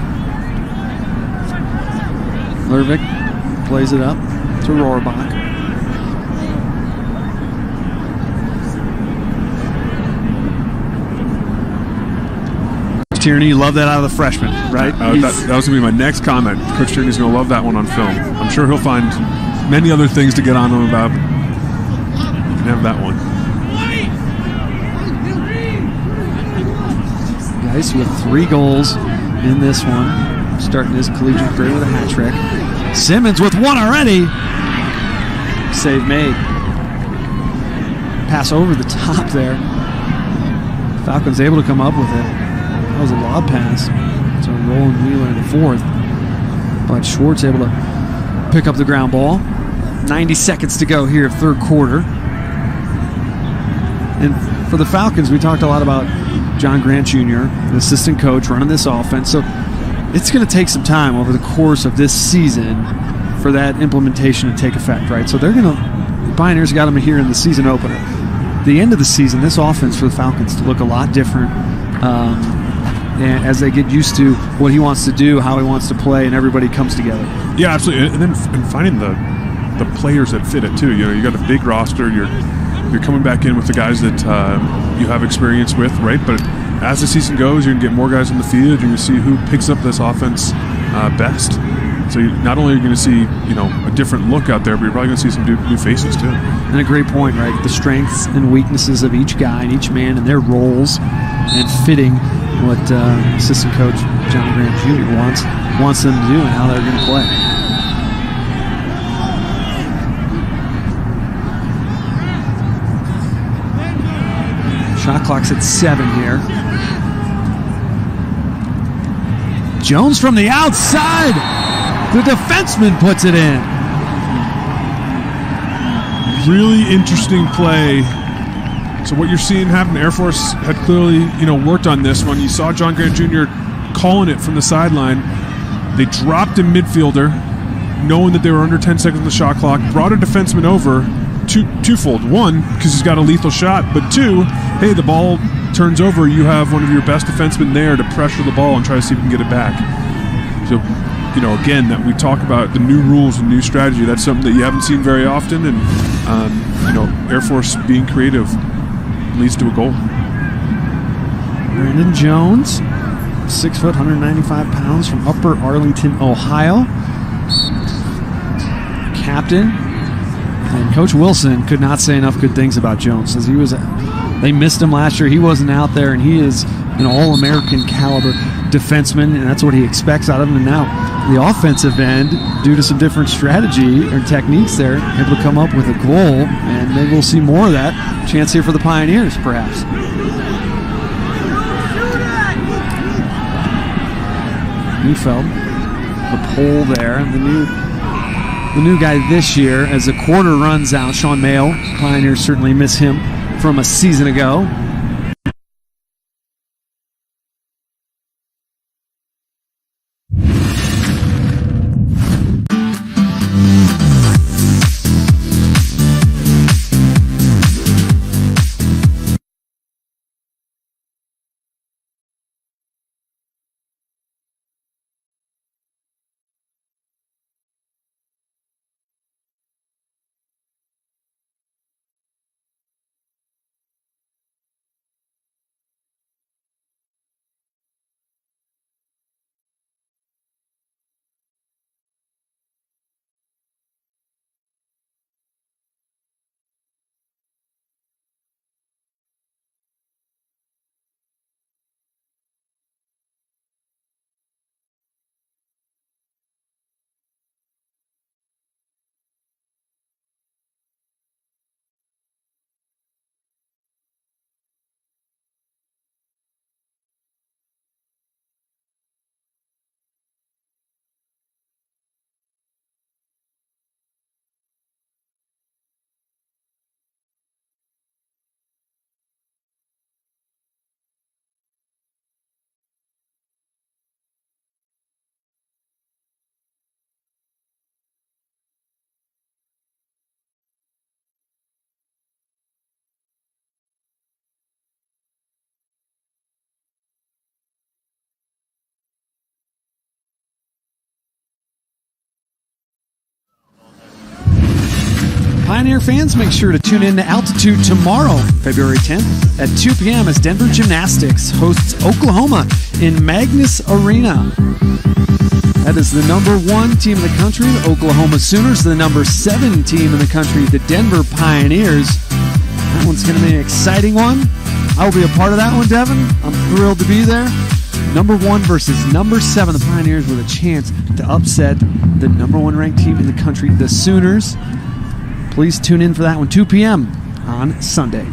Lervik plays it up to Rohrbach. Tierney, you love that out of the freshman, right? That was going to be my next comment. Coach Tierney's going to love that one on film. I'm sure he'll find many other things to get on him about. You can have that one. Guys with 3 goals in this one, starting his collegiate career with a hat trick. Simmons with 1 already. Save made. Pass over the top there. Falcons able to come up with it. That was a lob pass to Roland Wheeler in the 4th. But Schwartz able to pick up the ground ball. 90 seconds to go here, 3rd quarter. And for the Falcons, we talked a lot about John Grant Jr., the assistant coach, running this offense. So it's going to take some time over the course of this season for that implementation to take effect, right? So they're going to, the Pioneers got them here in the season opener. The end of the season, this offense for the Falcons to look a lot different as they get used to what he wants to do, how he wants to play, and everybody comes together. Yeah, absolutely. And then finding the players that fit it too. You know, you got a big roster. You're coming back in with the guys that you have experience with, right? But as the season goes, you're going to get more guys in the field. You're going to see who picks up this offense best. So not only are you going to see, a different look out there, but you're probably going to see some new faces too. And a great point, right? The strengths and weaknesses of each guy and each man and their roles, and fitting what assistant coach John Grant Jr. wants them to do and how they're going to play. Shot clock's at 7 here. Jones from the outside. The defenseman puts it in. Really interesting play. So what you're seeing happen, Air Force had clearly, worked on this one. You saw John Grant Jr. calling it from the sideline. They dropped a midfielder, knowing that they were under 10 seconds on the shot clock, brought a defenseman over, twofold. 1, because he's got a lethal shot, but 2, hey, the ball turns over. You have one of your best defensemen there to pressure the ball and try to see if you can get it back. So, again, that we talk about the new rules and new strategy. That's something that you haven't seen very often, and, Air Force being creative leads to a goal. Brandon Jones, 6 foot, 195 pounds, from Upper Arlington, Ohio. Captain. And Coach Wilson could not say enough good things about Jones. As they missed him last year. He wasn't out there, and he is an All-American caliber defenseman, and that's what he expects out of him. And now the offensive end, due to some different strategy or techniques there, able to come up with a goal, and maybe we'll see more of that. Chance here for the Pioneers, perhaps. Neufeld, the pole there, the new guy this year. As the quarter runs out, Sean Mayo, Pioneers certainly miss him from a season ago. Pioneer fans, make sure to tune in to Altitude tomorrow, February 10th at 2 p.m. as Denver Gymnastics hosts Oklahoma in Magnus Arena. That is the number 1 team in the country, the Oklahoma Sooners, the number 7 team in the country, the Denver Pioneers. That one's going to be an exciting one. I will be a part of that one, Devin. I'm thrilled to be there. Number 1 versus number 7, the Pioneers with a chance to upset the number 1 ranked team in the country, the Sooners. Please tune in for that one, 2 p.m. on Sunday.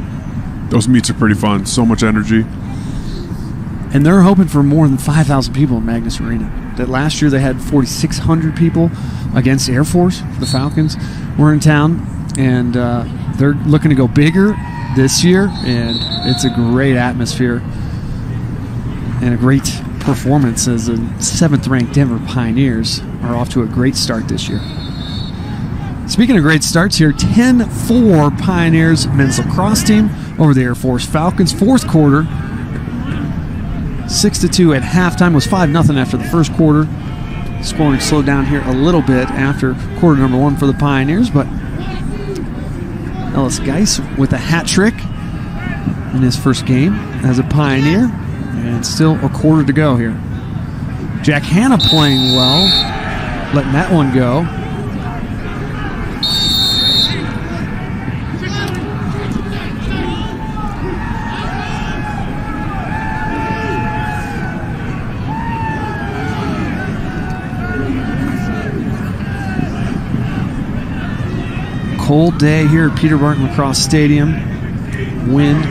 Those meets are pretty fun. So much energy. And they're hoping for more than 5,000 people in Magnus Arena. That last year they had 4,600 people against Air Force. The Falcons were in town, and they're looking to go bigger this year, and it's a great atmosphere and a great performance as the 7th-ranked Denver Pioneers are off to a great start this year. Speaking of great starts here, 10-4 Pioneers men's lacrosse team over the Air Force Falcons. Fourth quarter, 6-2 at halftime, was 5-0 after the first quarter. Scoring slowed down here a little bit after quarter number 1 for the Pioneers, but Ellis Geis with a hat trick in his first game as a Pioneer, and still a quarter to go here. Jack Hanna playing well, letting that one go. Cold day here at Peter Barton Lacrosse Stadium. Wind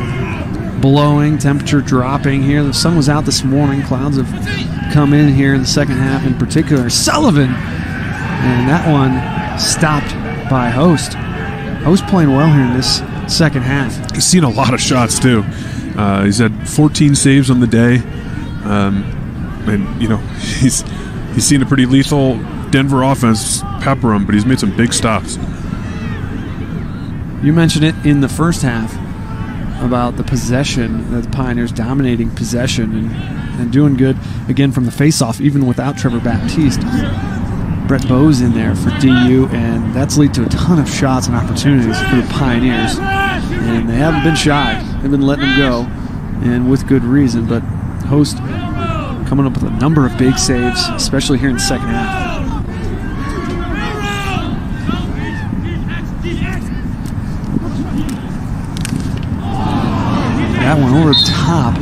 blowing, temperature dropping here. The sun was out this morning. Clouds have come in here in the second half, in particular. Sullivan, and that one stopped by Host. Host playing well here in this second half. He's seen a lot of shots too. He's had 14 saves on the day, and you know he's seen a pretty lethal Denver offense pepper him, but he's made some big stops. You mentioned it in the first half about the possession, the Pioneers dominating possession and doing good, again, from the face-off, even without Trevor Baptiste. Brett Bowe's in there for DU, and that's led to a ton of shots and opportunities for the Pioneers. And they haven't been shy. They've been letting them go, and with good reason. But Host coming up with a number of big saves, especially here in the second half. That one over the top.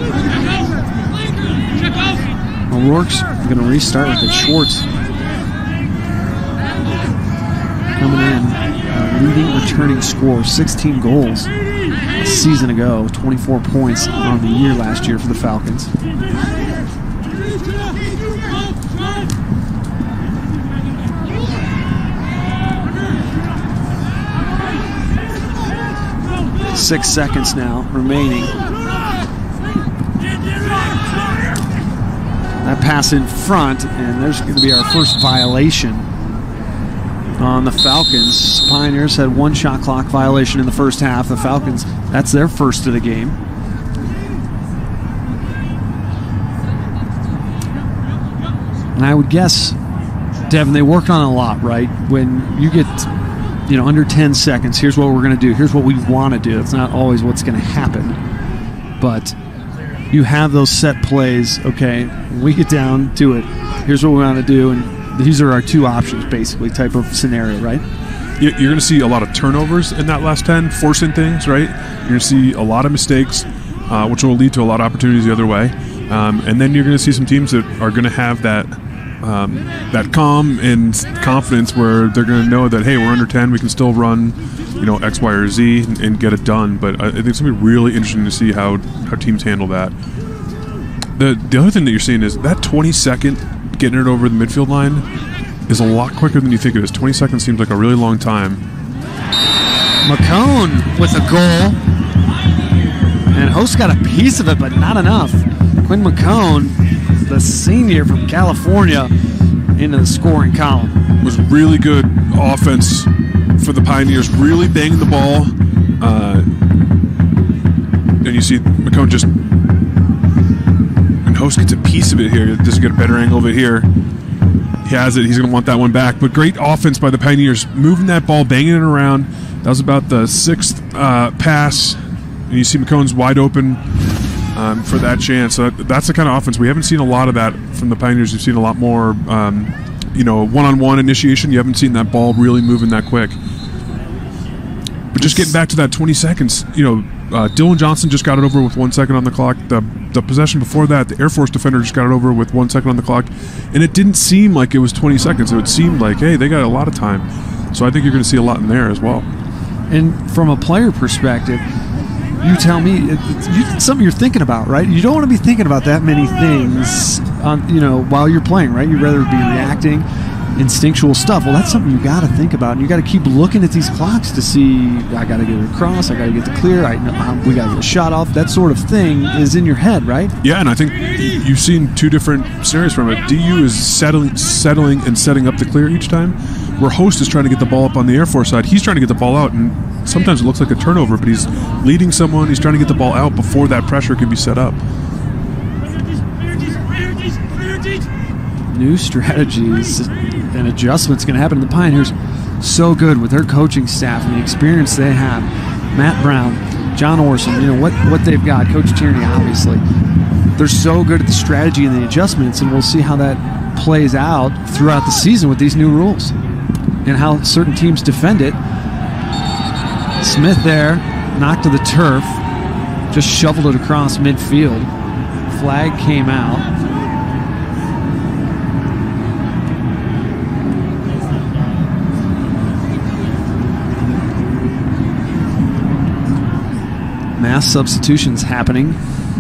O'Rourke's going to restart with it. Schwartz coming in, leading returning scorer, 16 goals a season ago, 24 points on the year last year for the Falcons. Six seconds now remaining. That pass in front, and there's going to be our first violation on the Falcons. Pioneers had 1 shot clock violation in the first half. The Falcons, that's their first of the game. And I would guess, Devin, they worked on it a lot, right? When you get, under 10 seconds, here's what we're going to do. Here's what we want to do. It's not always what's going to happen. But you have those set plays, okay, when we get down to it, here's what we want to do, and these are our 2 options, basically, type of scenario, right? You're going to see a lot of turnovers in that last 10, forcing things, right? You're going to see a lot of mistakes, which will lead to a lot of opportunities the other way. And then you're going to see some teams that are going to have that calm and confidence where they're going to know that, hey, we're under 10, we can still run, X, Y, or Z and get it done. But I think it's going to be really interesting to see how teams handle that. The other thing that you're seeing is that 20-second getting it over the midfield line is a lot quicker than you think it is. 20 seconds seems like a really long time. McCone with a goal. And Host got a piece of it, but not enough. Quinn McCone, the senior from California, into the scoring column. It was really good offense for the Pioneers, really banging the ball. And you see McCone just... And Host gets a piece of it here. Just get a better angle of it here. He has it. He's going to want that one back. But great offense by the Pioneers, moving that ball, banging it around, That was about the 6th pass, and you see McCone's wide open for that chance. So that's the kind of offense. We haven't seen a lot of that from the Pioneers. We've seen a lot more, one-on-one initiation. You haven't seen that ball really moving that quick. But just getting back to that 20 seconds, Dylan Johnson just got it over with 1 second on the clock. The possession before that, the Air Force defender just got it over with 1 second on the clock. And it didn't seem like it was 20 seconds. It seemed like, hey, they got a lot of time. So I think you're going to see a lot in there as well. And from a player perspective, you tell me, it's something you're thinking about, right? You don't want to be thinking about that many things while you're playing, right? You'd rather be reacting, instinctual stuff. Well, that's something you got to think about, and you got to keep looking at these clocks to see, I got to get it across, I got to get the clear, we got to get a shot off. That sort of thing is in your head, right? Yeah, and I think you've seen two different scenarios from it. DU is settling and setting up the clear each time, where Host is trying to get the ball up on the Air Force side. He's trying to get the ball out, and sometimes it looks like a turnover, but he's leading someone. He's trying to get the ball out before that pressure can be set up. New strategies and adjustments going to happen. The Pioneers so good with their coaching staff and the experience they have. Matt Brown, John Orson, what they've got. Coach Tierney, obviously. They're so good at the strategy and the adjustments, and we'll see how that plays out throughout the season with these new rules and how certain teams defend it. Smith there, knocked to the turf, just shoveled it across midfield. Flag came out. Mass substitutions happening.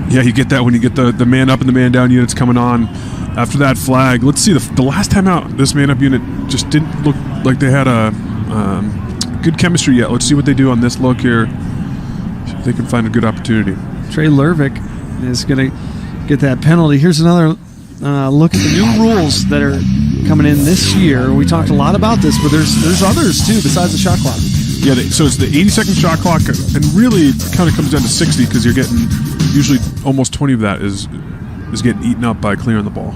Yeah, you get that when you get the man up and the man down units coming on after that flag. Let's see, the last time out, this man up unit just didn't look like they had a good chemistry yet. Let's see what they do on this look here. See if they can find a good opportunity. Trey Lervick is going to get that penalty. Here's another look at the new rules that are coming in this year. We talked a lot about this, but there's others too besides the shot clock. Yeah, so it's the 80-second shot clock, and really it kind of comes down to 60 because you're getting usually almost 20 of that is getting eaten up by clearing the ball.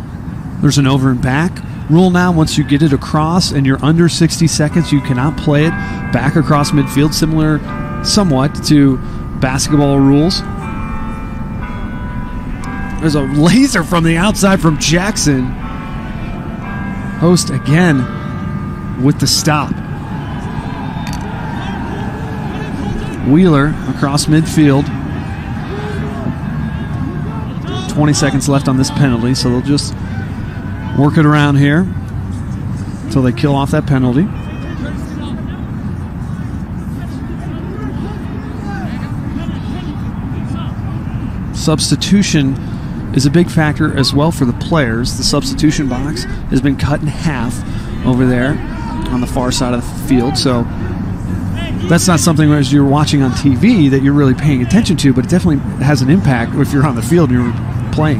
There's an over and back rule now. Once you get it across and you're under 60 seconds, you cannot play it back across midfield, similar somewhat to basketball rules. There's a laser from the outside from Jackson. Host again with the stop. Wheeler across midfield. 20 seconds left on this penalty, so they'll just work it around here until they kill off that penalty. Substitution is a big factor as well for the players. The substitution box has been cut in half over there on the far side of the field, so that's not something as you're watching on TV that you're really paying attention to, but it definitely has an impact if you're on the field and you're playing.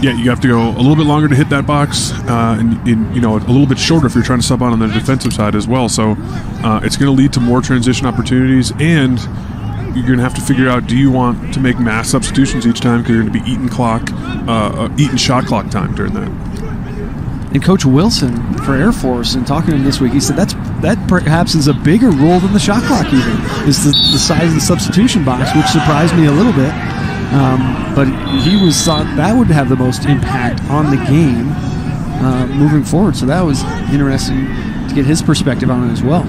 Yeah, you have to go a little bit longer to hit that box, and a little bit shorter if you're trying to sub on the defensive side as well. So it's going to lead to more transition opportunities, and you're going to have to figure out, do you want to make mass substitutions each time because you're going to be eating shot clock time during that. And Coach Wilson for Air Force, and talking to him this week, he said that perhaps is a bigger rule than the shot clock even, is the size of the substitution box, which surprised me a little bit. But he thought that would have the most impact on the game moving forward. So that was interesting to get his perspective on it as well.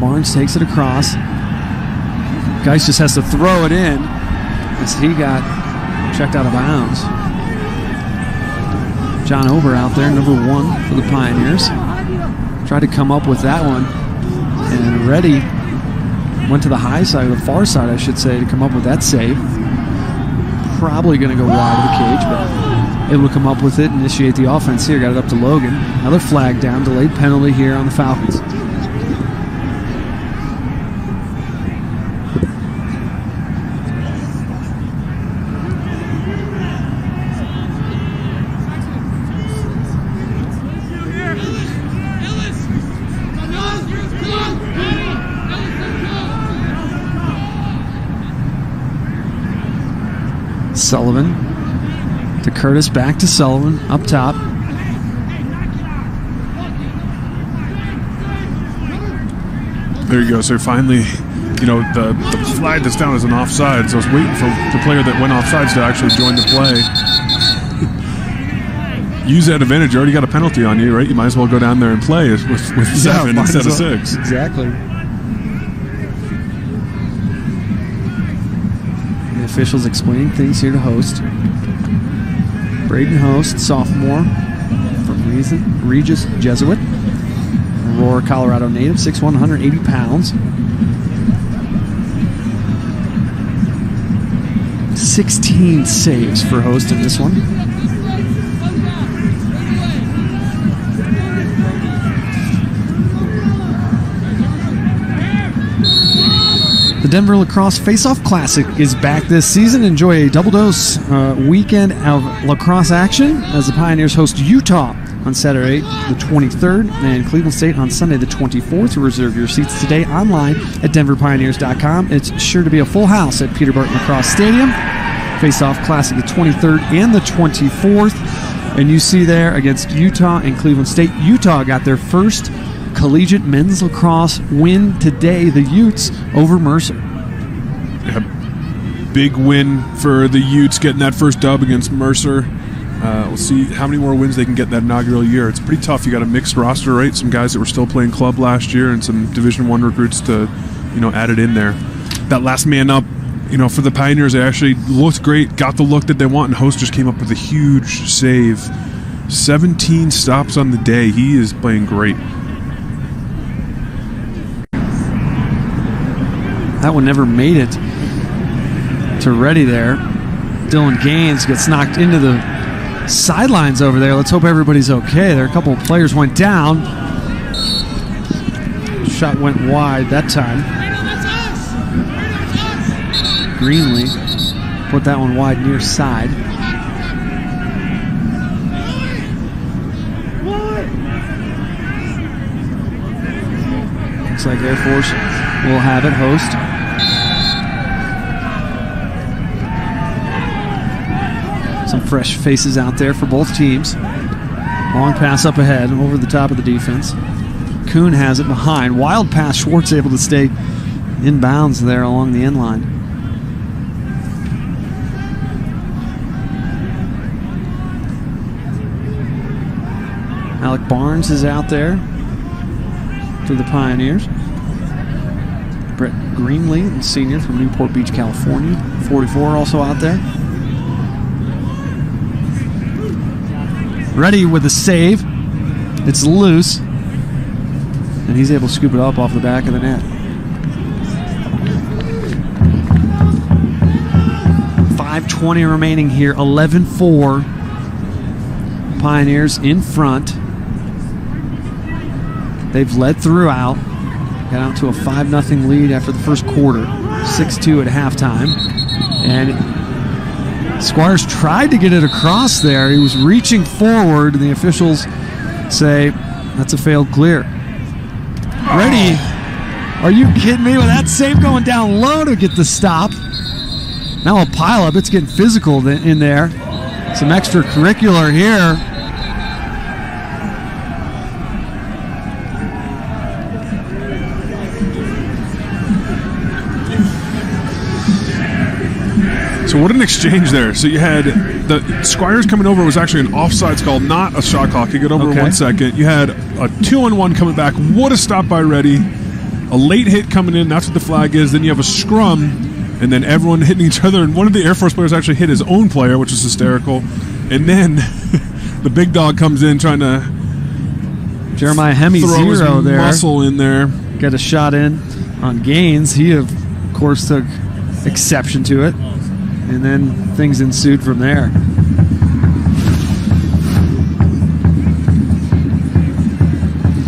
Barnes takes it across. Geis just has to throw it in as he got checked out of bounds. John Ober out there, number 1 for the Pioneers. Tried to come up with that one. And Reddy went to the high side, or the far side, I should say, to come up with that save. Probably going to go wide of the cage, but able to come up with it, initiate the offense here. Got it up to Logan. Another flag down, delayed penalty here on the Falcons. Sullivan to Curtis, back to Sullivan, up top. There you go. So finally, the flag that's down as an offside. So I was waiting for the player that went offsides to actually join the play. Use that advantage. You already got a penalty on you, right? You might as well go down there and play with 7 instead of 6. Exactly. The officials explaining things here to Host. Braden Host, sophomore from Regis Jesuit. Aurora, Colorado native, 6'1", 180 pounds. 16 saves for Host in this one. The Denver Lacrosse Face-Off Classic is back this season. Enjoy a double-dose weekend of lacrosse action as the Pioneers host Utah on Saturday the 23rd and Cleveland State on Sunday the 24th. Reserve your seats today online at denverpioneers.com. It's sure to be a full house at Peter Barton Lacrosse Stadium. Face-Off Classic the 23rd and the 24th. And you see there against Utah and Cleveland State, Utah got their first collegiate men's lacrosse win today, the Utes over Mercer. Yeah, big win for the Utes, getting that first dub against Mercer. We'll see how many more wins they can get that inaugural year. It's pretty tough. You got a mixed roster, right? Some guys that were still playing club last year and some Division I recruits to, added in there. That last man up, for the Pioneers, they actually looked great, got the look that they want, and Host just came up with a huge save. 17 stops on the day. He is playing great. That one never made it to ready there. Dylan Gaines gets knocked into the sidelines over there. Let's hope everybody's okay. There, a couple of players went down. Shot went wide that time. Greenlee put that one wide near side. Looks like Air Force will have it. Host. Some fresh faces out there for both teams. Long pass up ahead, over the top of the defense. Kuhn has it behind. Wild pass. Schwartz able to stay in bounds there along the end line. Alec Barnes is out there for the Pioneers. Brett Greenlee, senior from Newport Beach, California. 44 also out there. Ready with a save. It's loose. And he's able to scoop it up off the back of the net. 5:20 remaining here. 11-4. Pioneers in front. They've led throughout. Got out to a 5-0 lead after the first quarter. 6-2 at halftime. And Squires tried to get it across there. He was reaching forward, and the officials say that's a failed clear. Ready? Are you kidding me? With that save going down low to get the stop. Now a pileup. It's getting physical in there. Some extracurricular here. So what an exchange there. So you had the Squires coming over was actually an offsides call, not a shot clock. You get over in 1 second. You had a 2-on-1 coming back. What a stop by Reddy. A late hit coming in. That's what the flag is. Then you have a scrum, and then everyone hitting each other. And one of the Air Force players actually hit his own player, which was hysterical. And then the big dog comes in trying to Jeremiah Hemme throw his zero there. muscle in there. Got a shot in on Gaines. He, of course, took exception to it. And then things ensued from there.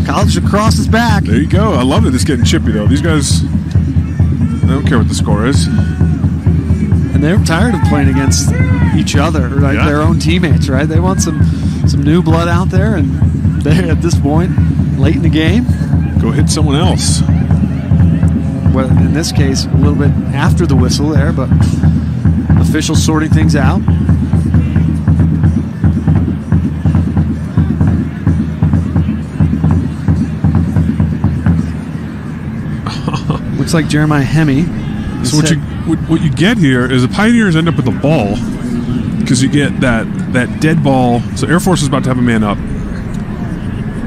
College lacrosse is back. There you go. I love it. It's getting chippy, though. These guys, they don't care what the score is. And they're tired of playing against each other, right? Yeah. Their own teammates, right? They want some new blood out there, and they're at this point, late in the game. Go hit someone else. Well, in this case, a little bit after the whistle there, but officials sorting things out. Looks like Jeremiah Hemme. So what you get here is the Pioneers end up with the ball because you get that dead ball. So Air Force is about to have a man up.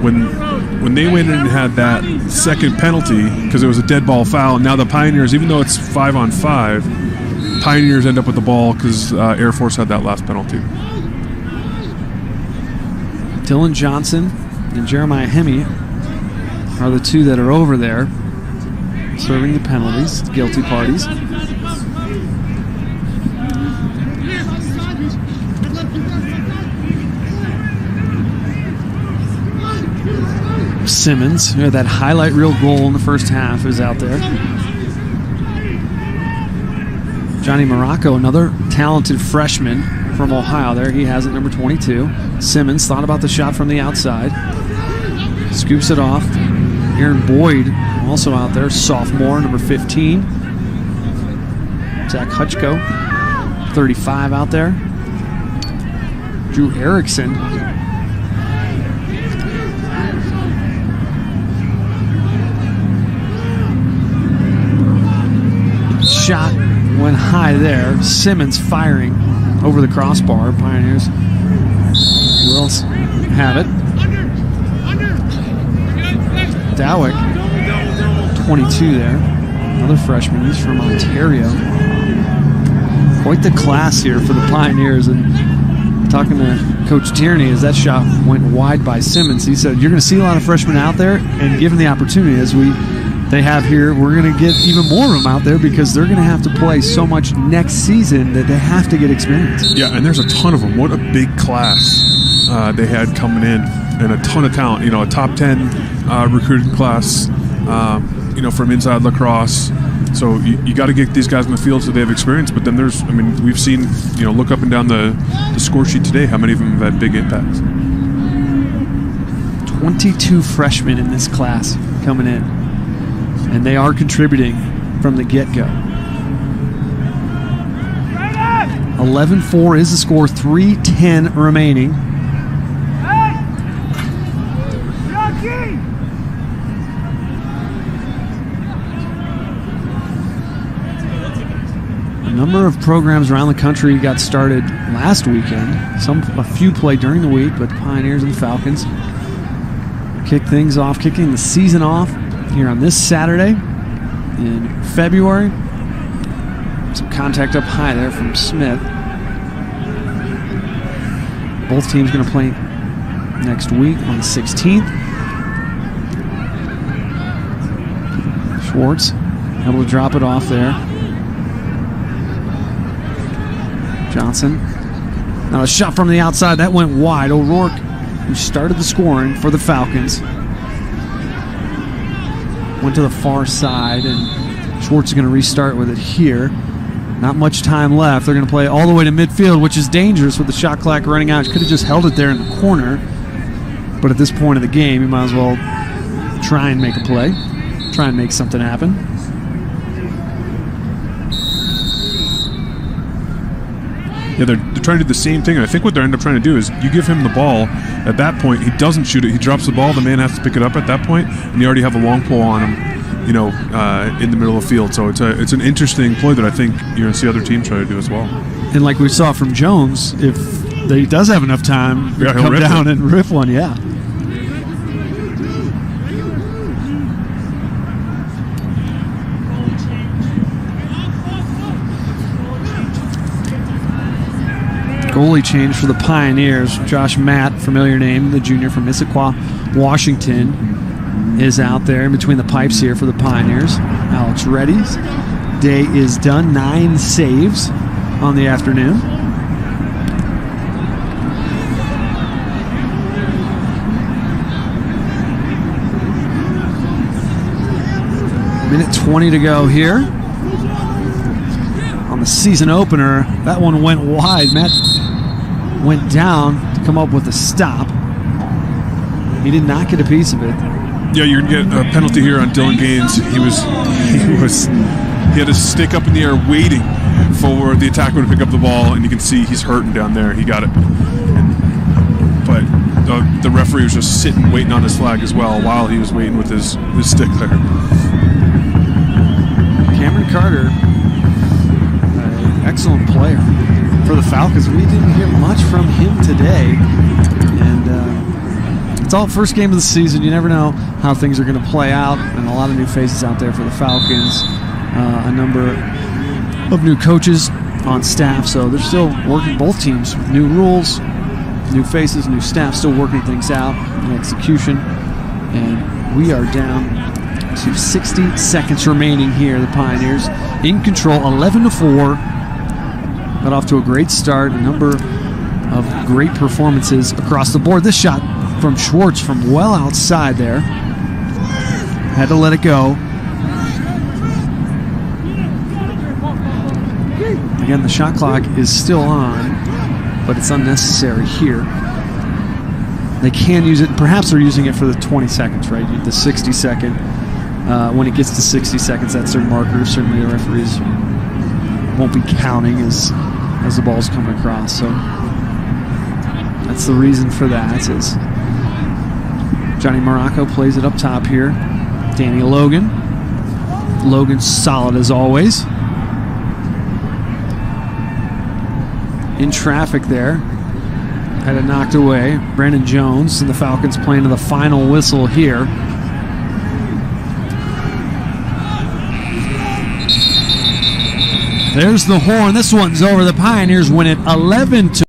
When they went in and had that second penalty because it was a dead ball foul, now the Pioneers, even though it's 5-on-5, Pioneers end up with the ball because Air Force had that last penalty. Dylan Johnson and Jeremiah Hemme are the two that are over there serving the penalties, the guilty parties. Simmons, that highlight reel goal in the first half, is out there. Johnny Morocco, another talented freshman from Ohio there. He has it, number 22. Simmons thought about the shot from the outside. Scoops it off. Aaron Boyd also out there, sophomore, number 15. Zach Hutchko, 35 out there. Drew Erickson. Shot went high there. Simmons firing over the crossbar. Pioneers will have it. Dowick, 22 there. Another freshman. He's from Ontario. Quite the class here for the Pioneers. And talking to Coach Tierney as that shot went wide by Simmons, he said, you're going to see a lot of freshmen out there, and given the opportunity as they have here, we're going to get even more of them out there because they're going to have to play so much next season that they have to get experience. Yeah, and there's a ton of them. What a big class they had coming in, and a ton of talent. A top 10 recruiting class, from inside lacrosse. So you got to get these guys in the field so they have experience. But then we've seen, look up and down the score sheet today, how many of them have had big impacts. 22 freshmen in this class coming in. And they are contributing from the get-go. 11-4 is the score, 3:10 remaining. A number of programs around the country got started last weekend. A few played during the week, but the Pioneers and the Falcons kicking the season off here on this Saturday in February. Some contact up high there from Smith. Both teams going to play next week on the 16th. Schwartz able to drop it off there. Johnson. Now a shot from the outside. That went wide. O'Rourke, who started the scoring for the Falcons, went to the far side, and Schwartz is going to restart with it here. Not much time left. They're going to play all the way to midfield, which is dangerous with the shot clock running out. Could have just held it there in the corner. But at this point of the game, you might as well try and make a play. Try and make something happen. Yeah, they're trying to do the same thing. And I think what they're end up trying to do is you give him the ball. At that point, he doesn't shoot it. He drops the ball. The man has to pick it up at that point, and you already have a long pull on him, in the middle of the field. So it's an interesting play that I think you're going to see other teams try to do as well. And like we saw from Jones, if he does have enough time, he'll come down and rip one, yeah. Goalie change for the Pioneers. Josh Matt, familiar name, the junior from Issaquah, Washington, is out there in between the pipes here for the Pioneers. Alex Reddy's day is done. 9 saves on the afternoon. Minute 20 to go here. On the season opener, that one went wide. Matt went down to come up with a stop. He did not get a piece of it. Yeah, you're gonna get a penalty here on Dylan Gaines. He had his stick up in the air waiting for the attacker to pick up the ball, and you can see he's hurting down there. He got it, but the referee was just sitting waiting on his flag as well while he was waiting with his stick there. Carter, excellent player for the Falcons. We didn't hear much from him today, and it's all first game of the season. You never know how things are going to play out, and a lot of new faces out there for the Falcons. A number of new coaches on staff, so they're still working, both teams, with new rules, new faces, new staff, still working things out in execution. And we are down to 60 seconds remaining here. The Pioneers in control, 11-4. Got off to a great start, a number of great performances across the board. This shot from Schwartz from well outside there. Had to let it go. Again, the shot clock is still on, but it's unnecessary here. They can use it. Perhaps they're using it for the 20 seconds, right? The 60-second. When it gets to 60 seconds, that's their marker. Certainly the referees won't be counting as the ball's coming across. So that's the reason for that. Is Johnny Morocco plays it up top here. Danny Logan. Logan's solid as always. In traffic there. Had it knocked away. Brandon Jones and the Falcons playing to the final whistle here. There's the horn. This one's over. The Pioneers win it 11-2.